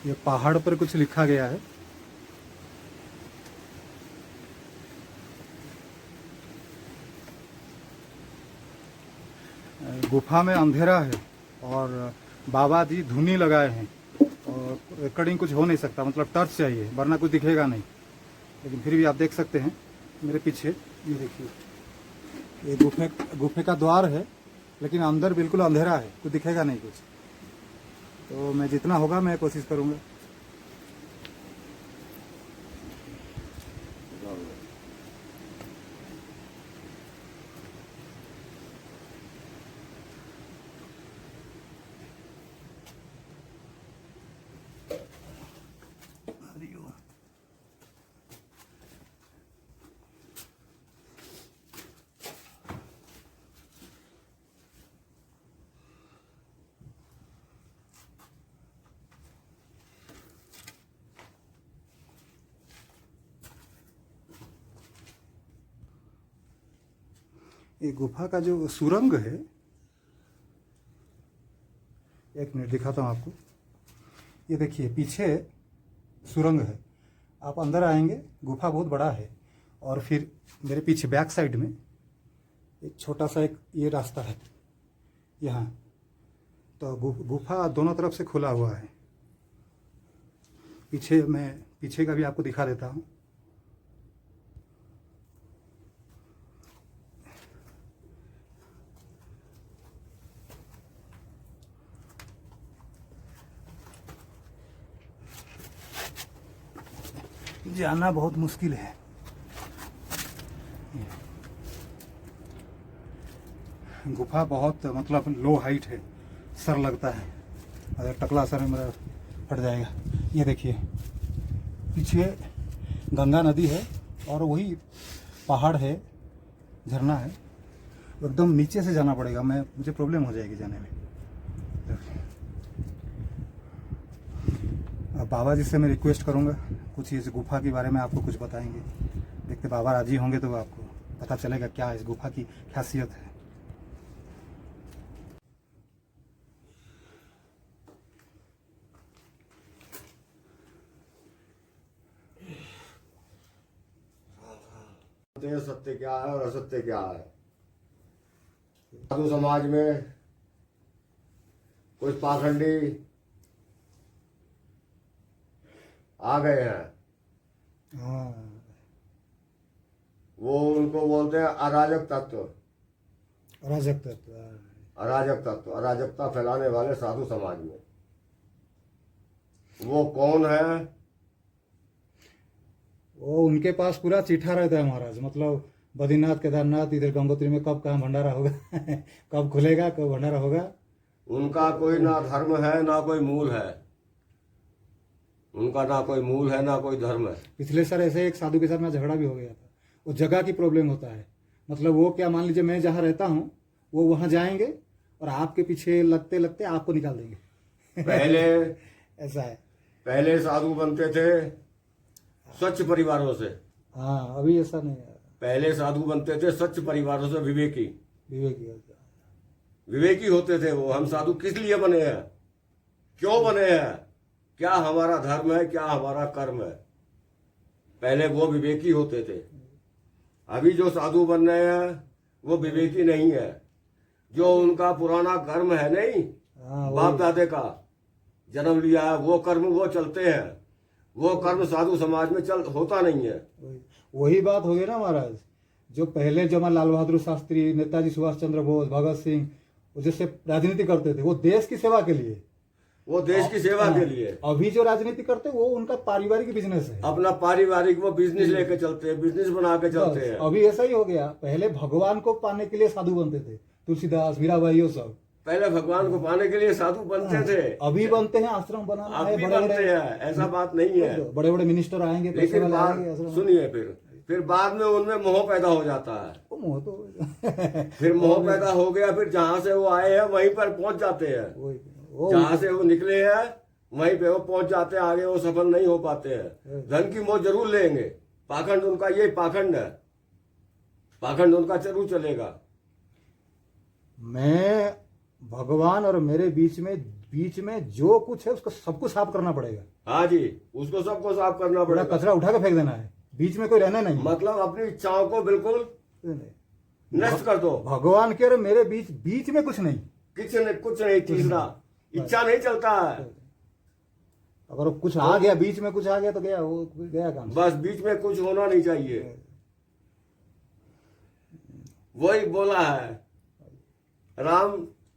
ये पहाड़ पर कुछ लिखा गया है। गुफा में अंधेरा है और बाबा जी धुनी लगाए हैं और रिकॉर्डिंग कुछ हो नहीं सकता, मतलब टर्च चाहिए वरना कुछ दिखेगा नहीं। लेकिन फिर भी आप देख सकते हैं मेरे पीछे, ये देखिए, ये गुफे का द्वार है, लेकिन अंदर बिल्कुल अंधेरा है, कुछ दिखेगा नहीं कुछ। तो मैं जितना होगा मैं कोशिश करूँगा। ये गुफा का जो सुरंग है, एक मिनट दिखाता हूँ आपको। ये देखिए पीछे सुरंग है, आप अंदर आएंगे, गुफा बहुत बड़ा है। और फिर मेरे पीछे बैक साइड में एक छोटा सा एक ये रास्ता है यहाँ। तो गुफा दोनों तरफ से खुला हुआ है। मैं पीछे का भी आपको दिखा देता हूँ। जाना बहुत मुश्किल है। गुफा बहुत मतलब लो हाइट है, सर लगता है, अगर टकला सर में मेरा फट जाएगा। ये देखिए पीछे गंगा नदी है और वही पहाड़ है, झरना है। एकदम नीचे से जाना पड़ेगा, मुझे प्रॉब्लम हो जाएगी जाने में। अब बाबा जी से मैं रिक्वेस्ट करूंगा कुछ इस गुफा के बारे में आपको कुछ बताएंगे। देखते बाबा राजी होंगे तो आपको पता चलेगा क्या इस गुफा की खासियत है। सत्य क्या है और असत्य क्या है। साधु समाज में कुछ पाखंडी आ गए हैं। वो उनको बोलते हैं अराजक तत्व। अराजकता फैलाने वाले साधु समाज में वो कौन है? वो उनके पास पूरा चिट्ठा रहता है महाराज। मतलब बद्रीनाथ, केदारनाथ, इधर गंगोत्री में कब कहाँ भंडारा होगा कब खुलेगा, कब भंडारा होगा। उनका कोई ना धर्म है ना कोई मूल है। उनका ना कोई मूल है ना कोई धर्म है। पिछले साल ऐसे एक साधु के साथ में झगड़ा भी हो गया था। वो जगह की प्रॉब्लम होता है। मतलब वो क्या, मान लीजिए मैं जहाँ रहता हूँ वो वहाँ जाएंगे और आपके पीछे लगते लगते आपको निकाल देंगे पहले ऐसा है। पहले साधु बनते थे स्वच्छ परिवारों से। हाँ, अभी ऐसा नहीं है। पहले साधु बनते थे स्वच्छ परिवारों से, विवेकी विवेकी होते थे वो। हम साधु किस लिए बने हैं, क्यों बने हैं, क्या हमारा धर्म है, क्या हमारा कर्म है। पहले वो विवेकी होते थे। अभी जो साधु बन रहे हैं वो विवेकी नहीं है। जो उनका पुराना कर्म है नहीं, बाप दादे का जन्म लिया है, वो कर्म वो चलते हैं। वो कर्म साधु समाज में होता नहीं है। वही बात हो गई ना महाराज। जो पहले जमा लाल बहादुर शास्त्री, नेताजी सुभाष चंद्र बोस, भगत सिंह, जैसे राजनीति करते थे वो देश की सेवा के लिए, वो देश की सेवा के लिए। अभी जो राजनीति करते वो उनका पारिवारिक बिजनेस है। अपना पारिवारिक वो बिजनेस लेके चलते हैं, बिजनेस बना के चलते हैं। अभी ऐसा ही हो गया। पहले भगवान को पाने के लिए साधु बनते थे, तुलसीदास, मीराबाई, वो सब। पहले भगवान को पाने के लिए साधु बनते थे। अभी बनते हैं, आश्रम बनाना है, अभी बनते हैं, ऐसा बात नहीं है। बड़े बड़े मिनिस्टर आएंगे, लेकिन सुनिए, फिर बाद में उनमें मोह पैदा हो जाता है। मोह तो फिर मोह पैदा हो गया, फिर जहाँ से वो आए हैं वहीं पर पहुंच जाते हैं। जहाँ से वो निकले हैं वहीं पे वो पहुंच जाते हैं, आगे वो सफल नहीं हो पाते हैं। धन की मोह जरूर लेंगे। पाखंड उनका ये पाखंड है, पाखंड उनका जरूर चलेगा। मैं भगवान और मेरे बीच में जो कुछ है उसको सबको साफ करना पड़ेगा। हाँ जी, उसको सबको साफ करना पड़ेगा। कचरा उठा के फेंक देना है, बीच में कोई रहना नहीं। मतलब अपनी इच्छाओं को बिल्कुल नष्ट कर दो। भगवान के और मेरे बीच में कुछ नहीं, कुछ नहीं। तीसरा इच्छा नहीं चलता है। अगर कुछ आ गया, बीच में कुछ आ गया तो गया काम। बस बीच में कुछ होना नहीं चाहिए। वही बोला है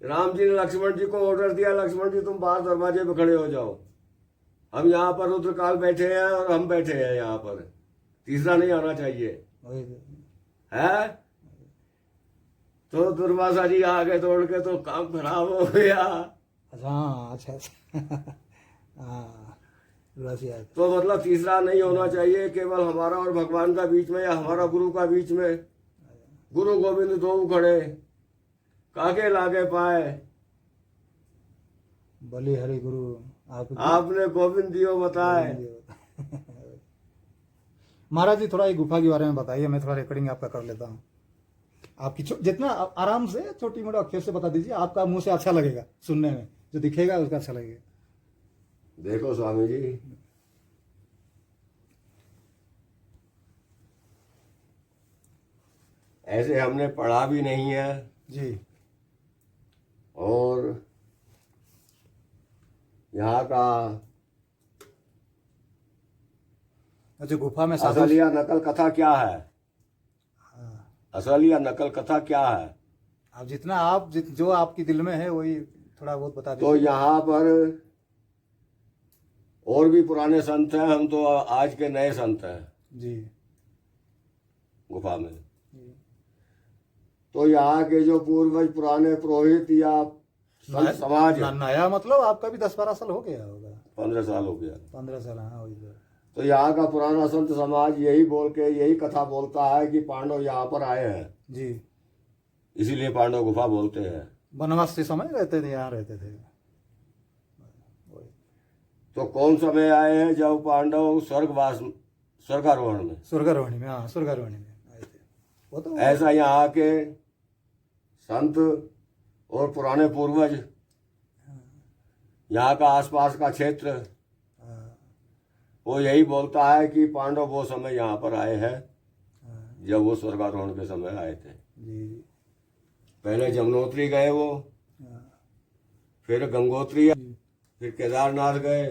राम जी ने लक्ष्मण जी को ऑर्डर दिया, लक्ष्मण जी तुम बाहर दरवाजे पे खड़े हो जाओ। हम यहाँ पर रुद्रकाल बैठे हैं और हम बैठे हैं यहाँ पर। तीसरा नहीं आना चाहिए है। तो दुर्वासा जी आ गए दौड़ के, तो काम खराब हो गया। अच्छा तो मतलब तीसरा नहीं होना चाहिए। केवल हमारा और भगवान का बीच में, या हमारा गुरु का बीच में। गुरु गोविंद दो खड़े, काके लागे पाए, बलि हरि गुरु आपने गोविंद दियो बताए। महाराज जी थोड़ा ये गुफा के बारे में बताइए, मैं थोड़ा रिकॉर्डिंग आपका कर लेता हूँ। आपकी जितना आराम से छोटी मोटी अक्षर से बता दीजिए, आपका मुंह से अच्छा लगेगा सुनने में, जो दिखेगा उसका अच्छा लगेगा। देखो स्वामी जी, ऐसे हमने पढ़ा भी नहीं है जी। और यहाँ का अच्छा, गुफा में साधु, असल या नकल कथा क्या है? असल या नकल कथा क्या है? आप जितना जो आपकी दिल में है वही थोड़ा बहुत बता तो दीजिए। यहाँ पर और भी पुराने संत हैं, हम तो आज के नए संत हैं जी। गुफा में। तो यहाँ के जो पूर्वज पुराने पुरोहित या संत समाज, नया मतलब आपका भी 10-12 साल हो गया होगा। 15 साल हो गया। 15 साल, हाँ वही तो। तो यहाँ का पुराना संत समाज यही बोल के यही कथा बोलता है कि पांडव यहाँ पर आए हैं, जी। इसीलिए पांडव गुफा बोलते हैं। वनवास के समय रहते थे, यहाँ रहते थे। तो कौन समय आए हैं? जब पांडव स्वर्गारोहण में, स्वर्गारोहणी में, हाँ स्वर्गारोहणी में आए थे वो तो। ऐसा यहाँ के संत और पुराने पूर्वज, यहाँ का आसपास का क्षेत्र, वो यही बोलता है कि पांडव वो समय यहाँ पर आए हैं जब वो स्वर्गारोहण के समय आए थे। जी। पहले जमुनोत्री गए वो, फिर गंगोत्री, फिर केदारनाथ गए,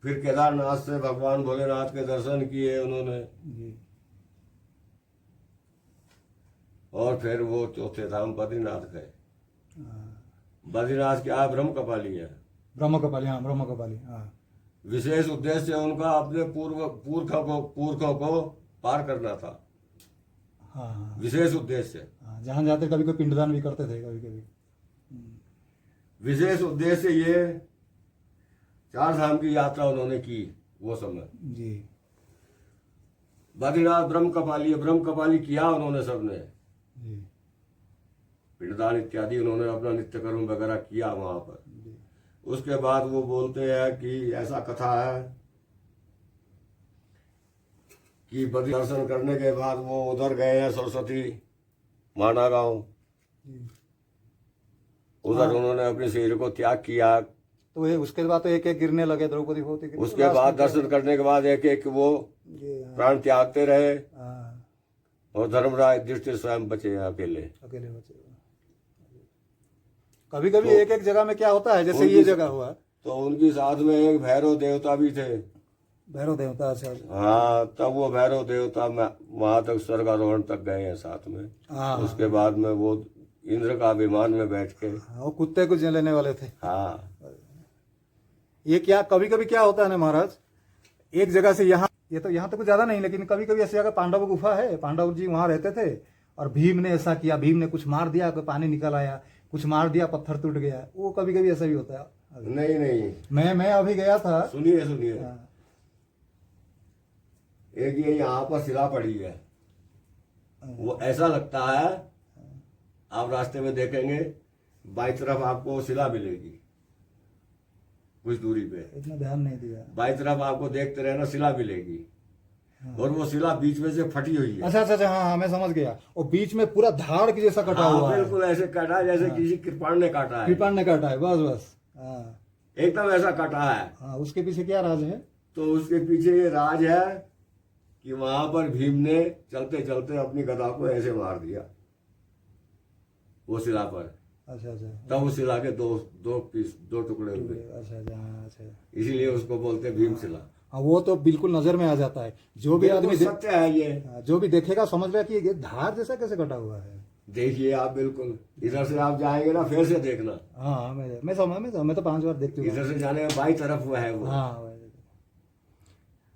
फिर केदारनाथ से भगवान भोलेनाथ के दर्शन किए उन्होंने, जी। और फिर वो चौथे धाम बद्रीनाथ गए। बद्रीनाथ क्या है? ब्रह्म कपाली है। ब्रह्म कपाली, हाँ ब्रह्म कपाली, हाँ। विशेष उद्देश्य उनका अपने पुरखों को पार करना था। हाँ, विशेष उद्देश्य, हाँ, जहाँ जाते कभी कोई पिंडदान भी करते थे कभी कभी। विशेष उद्देश्य ये 4 धाम की यात्रा उन्होंने की वो समय। जी। बद्रीनाथ ब्रह्म कपाली किया उन्होंने सबने, जी। पिंडदान इत्यादि उन्होंने अपना नित्य कर्म वगैरह किया वहां पर। जी। उसके बाद वो बोलते हैं कि ऐसा कथा है कि बद्री दर्शन करने के बाद वो उधर गए हैं सरस्वती माना गांव, उधर उन्होंने अपने शरीर को त्याग किया। तो ये उसके बाद तो एक एक गिरने लगे, द्रौपदी भौती गिरी। उसके बाद दर्शन करने के बाद एक एक वो प्राण त्यागते रहे, हाँ, और धर्मराज युधिष्ठिर स्वयं बचे अकेले। अकेले बचे। कभी कभी एक एक जगह में क्या होता है, जैसे ये जगह हुआ, तो उनकी साथ में एक भैरव देवता भी थे। भैरव देवता, अच्छा। हाँ, तब वो भैरव देवता वहां तक स्वर्गारोहण तक गए हैं साथ में। हाँ, उसके बाद में वो इंद्र का विमान में बैठ के, हाँ, वो कुत्ते को लेने वाले थे। हाँ, ये क्या कभी कभी क्या होता है ना महाराज, एक जगह से यहाँ, ये तो यहाँ तो कुछ ज्यादा नहीं, लेकिन कभी कभी ऐसी जगह पांडव गुफा है, पांडव जी वहां रहते थे, और भीम ने ऐसा किया, भीम ने कुछ मार दिया, पानी निकल आया, कुछ मार दिया, पत्थर टूट गया। वो कभी कभी ऐसा भी होता है। नहीं, मैं अभी गया था। सुनिए, हाँ, एक ये यहाँ पर शिला पड़ी है, वो ऐसा लगता है, आप रास्ते में देखेंगे बाई तरफ आपको शिला मिलेगी, कुछ दूरी पे, इतना ध्यान नहीं दिया। बाई तरफ आपको देखते रहना, शिला मिलेगी, और वो शिला बीच में से फटी हुई है। अच्छा अच्छा अच्छा, हाँ हाँ, मैं समझ गया। और बीच में पूरा धाड़ की जैसा कटा हुआ है। बिल्कुल ऐसे काटा जैसे किसी कृपाण ने काटा है। कृपाण ने काटा है, बस बस। हाँ एकदम ऐसा काटा है। हाँ, उसके पीछे क्या राज है? तो उसके पीछे ये राज है कि वहां पर भीम ने चलते चलते अपनी गदा को ऐसे मार दिया वो शिला पर। अच्छा अच्छा, तब उस शिला के दो टुकड़े हुए। अच्छा अच्छा, हाँ, अच्छा। इसीलिए उसको बोलते हैं भीम शिला। हाँ, वो तो बिल्कुल नजर में आ जाता है, जो भी आदमी सत्य है ये, जो भी देखेगा समझ लेगा कि ये धार जैसा कैसे कटा हुआ है। देखिए आप, बिल्कुल इधर से आप जाएंगे ना, फिर से देखना। हाँ, मैं तो 5 बार देख चुका हूँ। इधर से जाने में बाई तरफ हुआ है वो। हाँ,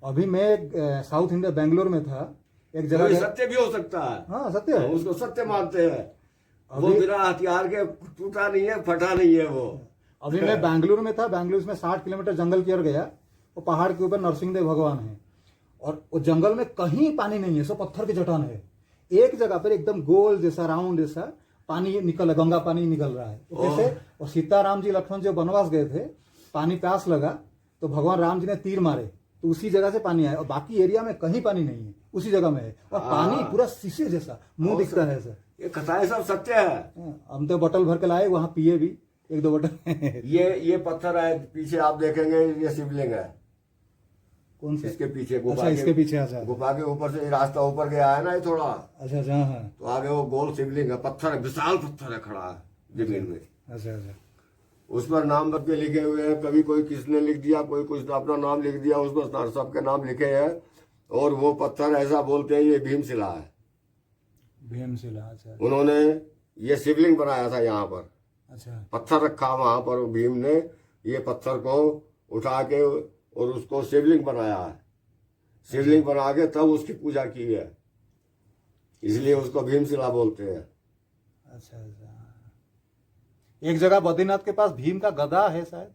अभी मैं साउथ इंडिया बेंगलोर में था, एक जगह। सत्य भी हो सकता है। हाँ, सत्य है। उसको सत्य मानते हैं। वो बिना हथियार के टूटा नहीं है, फटा नहीं है वो। अभी मैं बेंगलुरु में था, बेंगलुरु में 60 किलोमीटर जंगल की ओर गया। वो पहाड़ के ऊपर नरसिंहदेव भगवान है, और वो जंगल में कहीं पानी नहीं है, सब पत्थर की चट्टान है। एक जगह पर एकदम गोल जैसा, राउंड जैसा पानी निकल, गंगा पानी निकल रहा है। तो कैसे? और सीताराम जी लक्ष्मण जो वनवास गए थे, पानी प्यास लगा तो भगवान राम जी ने तीर मारे, तो उसी जगह से पानी आया, और बाकी एरिया में कहीं पानी नहीं है, उसी जगह में है, और पानी पूरा शीशे जैसा मुंह दिखता है सर। ये कथाएं सब सत्य है। हम तो बोतल भर के लाए, वहाँ पिए भी 1-2 बोतल। ये पत्थर है, पीछे आप देखेंगे ये शिवलिंग है। कौन सा? इसके पीछे अच्छा, गुफा इसके पीछे। अच्छा गुफा के ऊपर से ये रास्ता ऊपर गया है ना, ये थोड़ा अच्छा अच्छा, हाँ तो आगे वो गोल शिवलिंग है, पत्थर है, विशाल पत्थर है, खड़ा है जमीन में। अच्छा अच्छा। उस पर नाम रख के लिखे हुए हैं, कभी कोई किसने लिख दिया, कोई कुछ अपना नाम लिख दिया, उस पर सबके नाम लिखे हैं। और वो पत्थर ऐसा बोलते हैं ये भीमशिला है, भीमशिला। अच्छा उन्होंने ये शिवलिंग बनाया था यहाँ पर, अच्छा पत्थर रखा वहां पर, भीम ने ये पत्थर को उठा के और उसको शिवलिंग बनाया है। शिवलिंग बना के तब उसकी पूजा की है, इसलिए उसको भीमशिला बोलते हैं। अच्छा अच्छा। एक जगह बद्रीनाथ के पास भीम का गदा है शायद,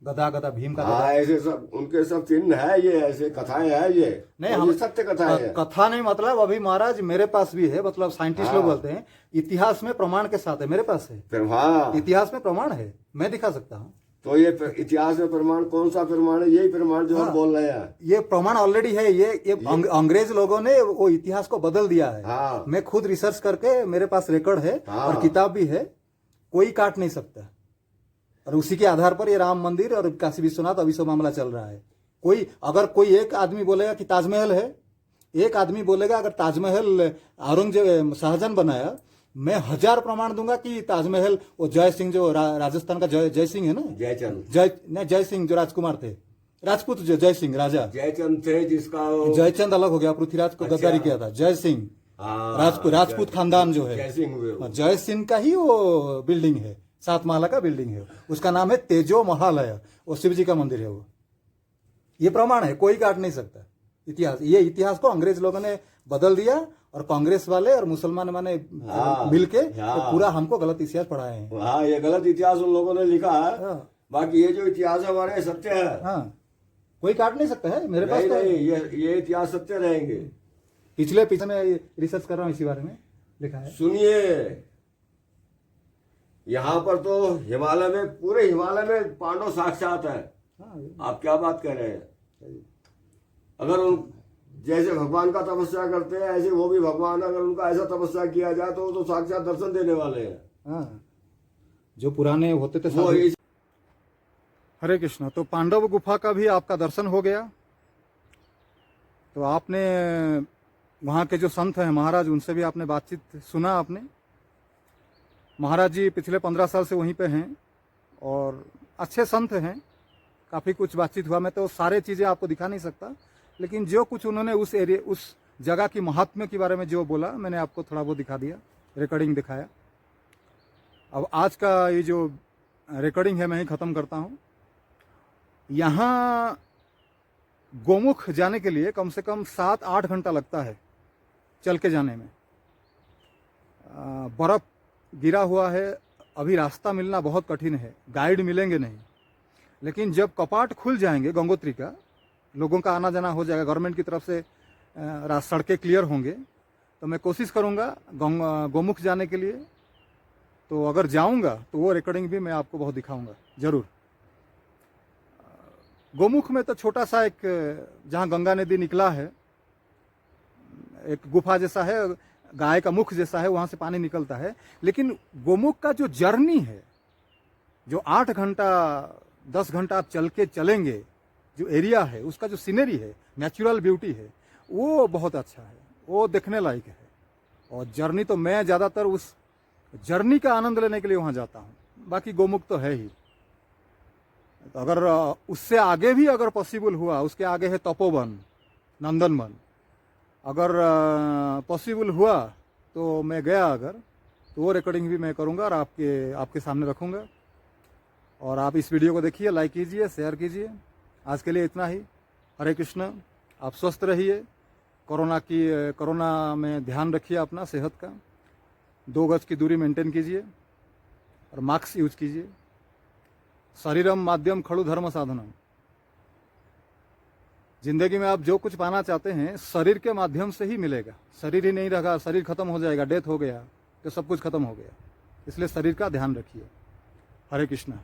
गदा भीम का हाँ, गदा। ऐसे सब उनके सब चिन्ह है, ये ऐसे कथाएं है ये। नहीं, और हम ये सत्य कथाएं है। कथा नहीं, मतलब अभी महाराज मेरे पास भी है, मतलब साइंटिस्ट लोग बोलते हैं इतिहास में प्रमाण के साथ है, मेरे पास है, फिर हाँ, इतिहास में प्रमाण है, मैं दिखा सकता हूँ। तो ये इतिहास में प्रमाण कौन सा प्रमाण है? यही प्रमाण जो हम बोल रहे हैं। ये प्रमाण ऑलरेडी है, ये अंग्रेज लोगों ने वो इतिहास को बदल दिया है। हाँ। मैं खुद रिसर्च करके, मेरे पास रिकॉर्ड है, हाँ। और किताब भी है, कोई काट नहीं सकता। और उसी के आधार पर ये राम मंदिर और काशी विश्वनाथ अभी सब मामला चल रहा है। अगर कोई एक आदमी बोलेगा कि ताजमहल है, एक आदमी बोलेगा अगर ताजमहल औरंगजेब शाहजहां बनाया, मैं 1000 प्रमाण दूंगा कि ताजमहल वो जय सिंह जो राजस्थान का जय सिंह है ना, जय सिंह जो राजकुमार थे, राजपूत जय सिंह राजा जयचंद थे, जिसका जयचंद अलग हो गया, पृथ्वीराज को गद्दारी किया था। जय सिंह राजपूत खानदान जो है, जय सिंह का ही वो बिल्डिंग है, 7 महला का बिल्डिंग है, उसका नाम है तेजो महल है, वो शिव जी का मंदिर है वो। ये प्रमाण है, कोई काट नहीं सकता इतिहास। ये इतिहास को अंग्रेज लोगों ने बदल दिया, और कांग्रेस वाले और मुसलमान माने मिलके तो पूरा हमको गलत इतिहास पढ़ाए हैं। हाँ, ये गलत इतिहास उन लोगों ने लिखा है। हाँ। बाकी ये जो इतिहास है हमारे सत्य है। हाँ, कोई काट नहीं सकता है, मेरे पास नहीं, ये इतिहास सत्य रहेंगे। पीछे मैं रिसर्च कर रहा हूँ, इसी बारे में लिखा है। सुनिए, यहाँ पर तो हिमालय में, पूरे हिमालय में पांडव साक्षात है। आप क्या बात कर रहे हैं? अगर उन जैसे भगवान का तपस्या करते हैं, ऐसे वो भी भगवान, अगर उनका ऐसा तपस्या किया जाए तो वो तो साक्षात दर्शन देने वाले हैं। हाँ, जो पुराने होते थे वो हरे कृष्णा। तो पांडव गुफा का भी आपका दर्शन हो गया। तो आपने वहाँ के जो संत हैं महाराज, उनसे भी आपने बातचीत सुना। आपने महाराज जी पिछले 15 साल से वहीं पे हैं और अच्छे संत हैं, काफ़ी कुछ बातचीत हुआ। मैं तो सारे चीज़ें आपको दिखा नहीं सकता, लेकिन जो कुछ उन्होंने उस एरिया, उस जगह की महात्म्य के बारे में जो बोला, मैंने आपको थोड़ा बहुत दिखा दिया, रिकॉर्डिंग दिखाया। अब आज का ये जो रिकॉर्डिंग है मैं ही ख़त्म करता हूँ। यहाँ गोमुख जाने के लिए कम से कम 7-8 घंटा लगता है चल के जाने में। बर्फ़ गिरा हुआ है, अभी रास्ता मिलना बहुत कठिन है, गाइड मिलेंगे नहीं। लेकिन जब कपाट खुल जाएंगे गंगोत्री का, लोगों का आना जाना हो जाएगा, गवर्नमेंट की तरफ से सड़कें क्लियर होंगे, तो मैं कोशिश करूँगा गोमुख जाने के लिए। तो अगर जाऊँगा तो वो रिकॉर्डिंग भी मैं आपको बहुत दिखाऊँगा ज़रूर। गोमुख में तो छोटा सा एक, जहाँ गंगा नदी निकला है, एक गुफा जैसा है, गाय का मुख जैसा है, वहाँ से पानी निकलता है। लेकिन गोमुख का जो जर्नी है, जो 8 घंटा 10 घंटा आप चल के चलेंगे, जो एरिया है, उसका जो सीनरी है, नेचुरल ब्यूटी है, वो बहुत अच्छा है, वो देखने लायक है। और जर्नी तो मैं ज़्यादातर उस जर्नी का आनंद लेने के लिए वहाँ जाता हूँ। बाकी गोमुख तो है ही। तो अगर उससे आगे भी अगर पॉसिबल हुआ, उसके आगे है तपोवन, नंदनवन, अगर पॉसिबल हुआ तो मैं गया अगर, तो वो रिकॉर्डिंग भी मैं करूँगा और आपके सामने रखूँगा। और आप इस वीडियो को देखिए, लाइक कीजिए, शेयर कीजिए। आज के लिए इतना ही। हरे कृष्ण। आप स्वस्थ रहिए, कोरोना में ध्यान रखिए अपना सेहत का, 2 गज की दूरी मेंटेन कीजिए और मास्क यूज कीजिए। शरीरम माध्यम खड़ु धर्म साधनम। जिंदगी में आप जो कुछ पाना चाहते हैं शरीर के माध्यम से ही मिलेगा। शरीर ही नहीं रहा, शरीर खत्म हो जाएगा, डेथ हो गया तो सब कुछ खत्म हो गया। इसलिए शरीर का ध्यान रखिए। हरे Krishna.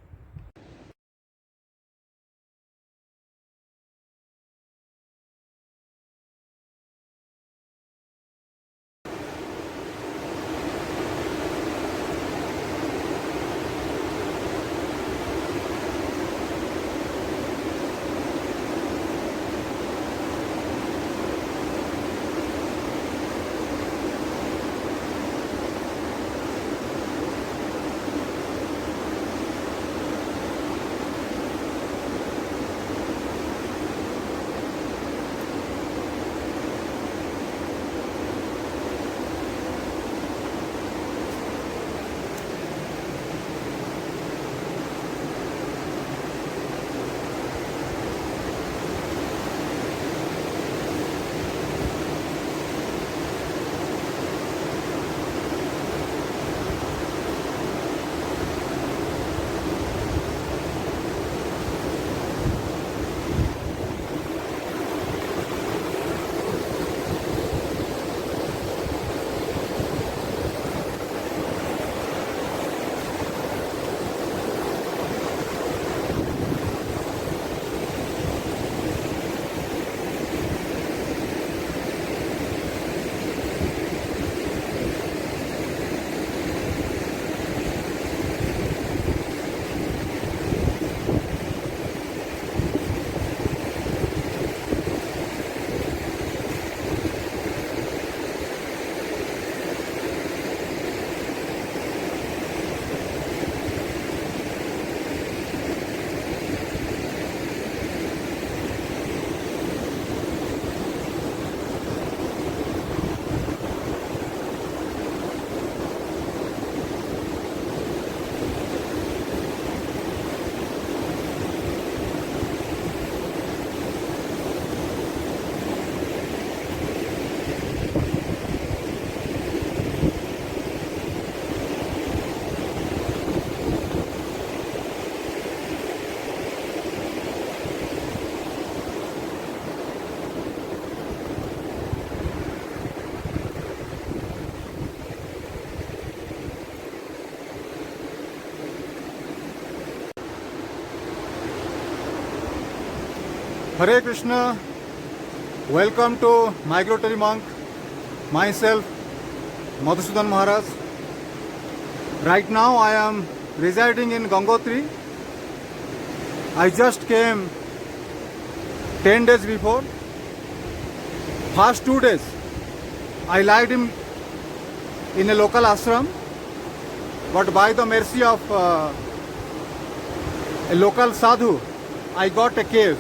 Hare Krishna, welcome to Migratory Monk, myself, Madhusudan Maharaj. Right now I am residing in Gangotri. I just came 10 days before. First 2 days, I lived in a local ashram, but by the mercy of a local sadhu, I got a cave.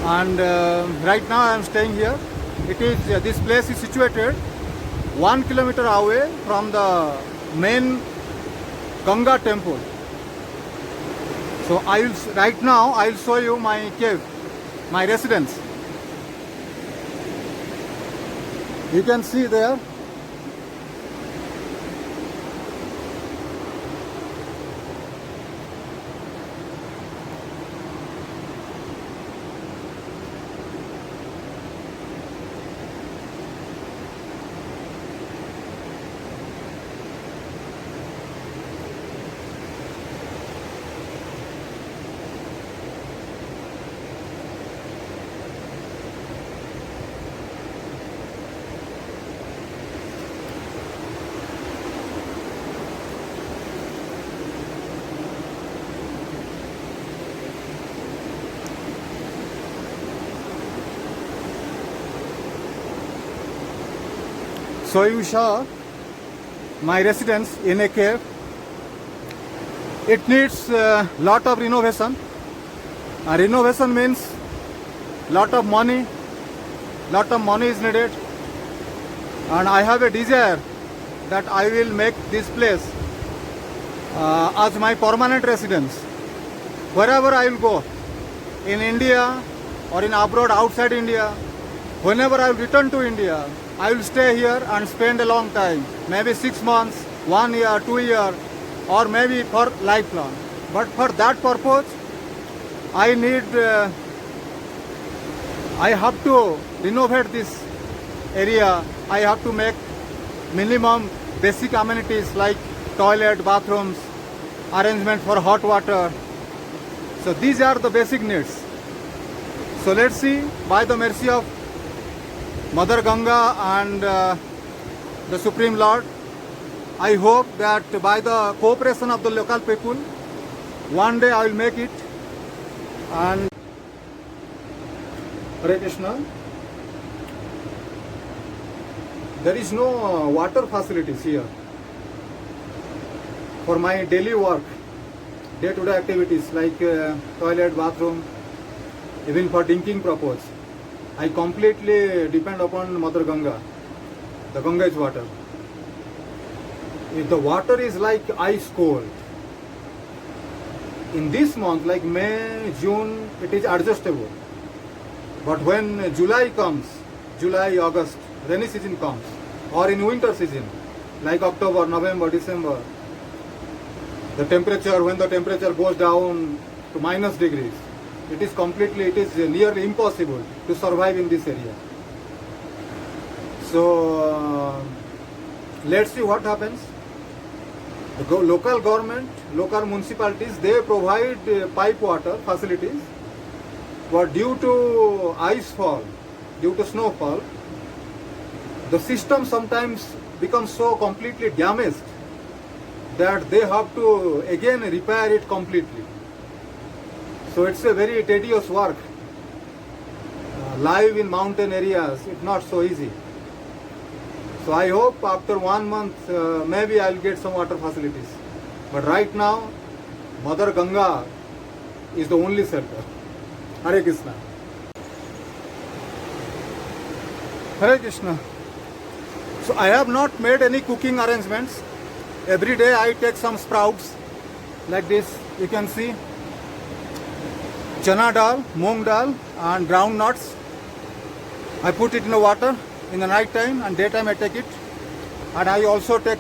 And right now I am staying here. This place is situated 1 kilometer away from the main Ganga temple. So right now I will show you my cave, my residence. You can see there. So you saw my residence in a cave. It needs a lot of renovation. Renovation means lot of money. Lot of money is needed. And I have a desire that I will make this place as my permanent residence. Wherever I will go, in India or in abroad outside India, whenever I will return to India, I will stay here and spend a long time, maybe 6 months, 1 year, 2 years, or maybe for lifelong. But for that purpose, I have to renovate this area. I have to make minimum basic amenities like toilet, bathrooms, arrangement for hot water. So these are the basic needs. So let's see, by the mercy of Mother Ganga and the Supreme Lord, I hope that by the cooperation of the local people, one day I will make it. And Hare Krishna, there is no water facilities here for my daily work, day-to-day activities like toilet, bathroom, even for drinking purpose. I completely depend upon Mother Ganga, the Ganga's water. If the water is like ice cold, in this month like May, June, it is adjustable. But when July comes, July, August, rainy season comes, or in winter season, like October, November, December, when the temperature goes down to minus degrees, it is nearly impossible to survive in this area. So let's see what happens. The local government, local municipalities, they provide pipe water facilities, but due to ice fall, due to snowfall, the system sometimes becomes so completely damaged that they have to again repair it completely. So it's a very tedious work. Live in mountain areas, it's not so easy. So I hope after 1 month, maybe I'll get some water facilities. But right now, Mother Ganga is the only shelter. Hare Krishna. Hare Krishna. So I have not made any cooking arrangements. Every day I take some sprouts like this. You can see chana dal, moong dal and ground nuts. I put it in the water in the night time, and daytime I take it. And I also take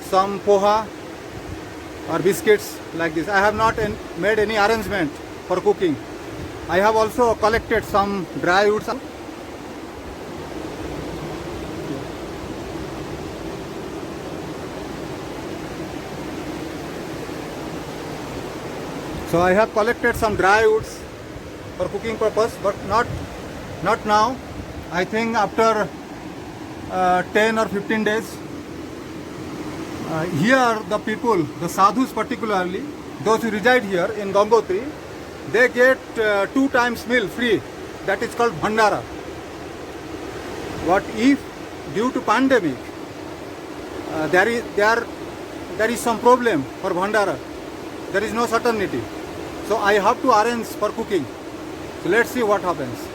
some poha or biscuits like this. I have not made any arrangement for cooking. I have also collected some dry roots. So I have collected some dry roots for cooking purpose, but not now. I think after 10 or 15 days. Here the people, the sadhus particularly, those who reside here in Gangotri, they get 2 times meal free. That is called bhandara. But if due to pandemic there is some problem for bhandara, there is no certainty. So I have to arrange for cooking. So let's see what happens.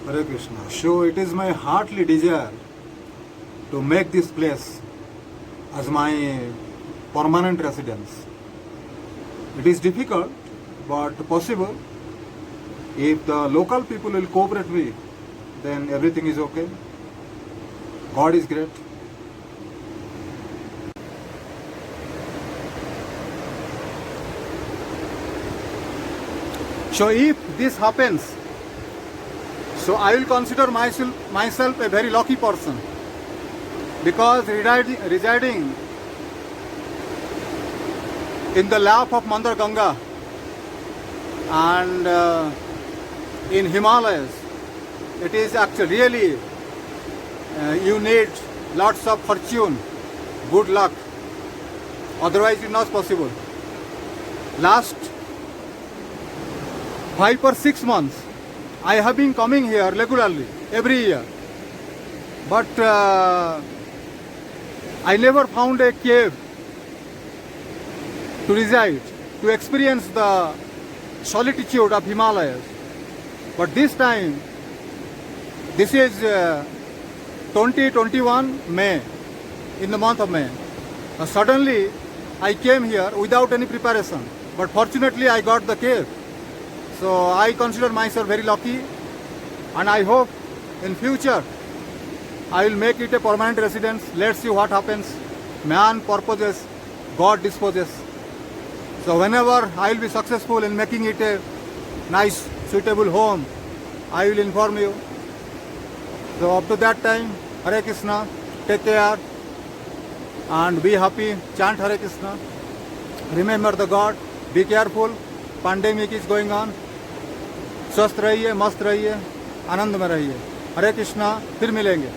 Hare Krishna. So it is my heartly desire to make this place as my permanent residence. It is difficult but possible. If the local people will cooperate with, then everything is okay. God is great. So if this happens, so I will consider myself a very lucky person, because residing in the lap of Mother Ganga and in Himalayas, it is actually really you need lots of fortune, good luck, otherwise it is not possible. Last 5 or 6 months I have been coming here regularly every year, but I never found a cave to reside, to experience the solitude of Himalayas. But this time, this is 2021 May, in the month of May. Suddenly I came here without any preparation, but fortunately I got the cave. So I consider myself very lucky, and I hope in future I will make it a permanent residence. Let's see what happens. Man purposes, God disposes. So whenever I will be successful in making it a nice, suitable home, I will inform you. So up to that time, Hare Krishna, take care and be happy. Chant Hare Krishna. Remember the God. Be careful. Pandemic is going on. स्वस्थ रहिए, मस्त रहिए, आनंद में रहिए. हरे कृष्णा. फिर मिलेंगे.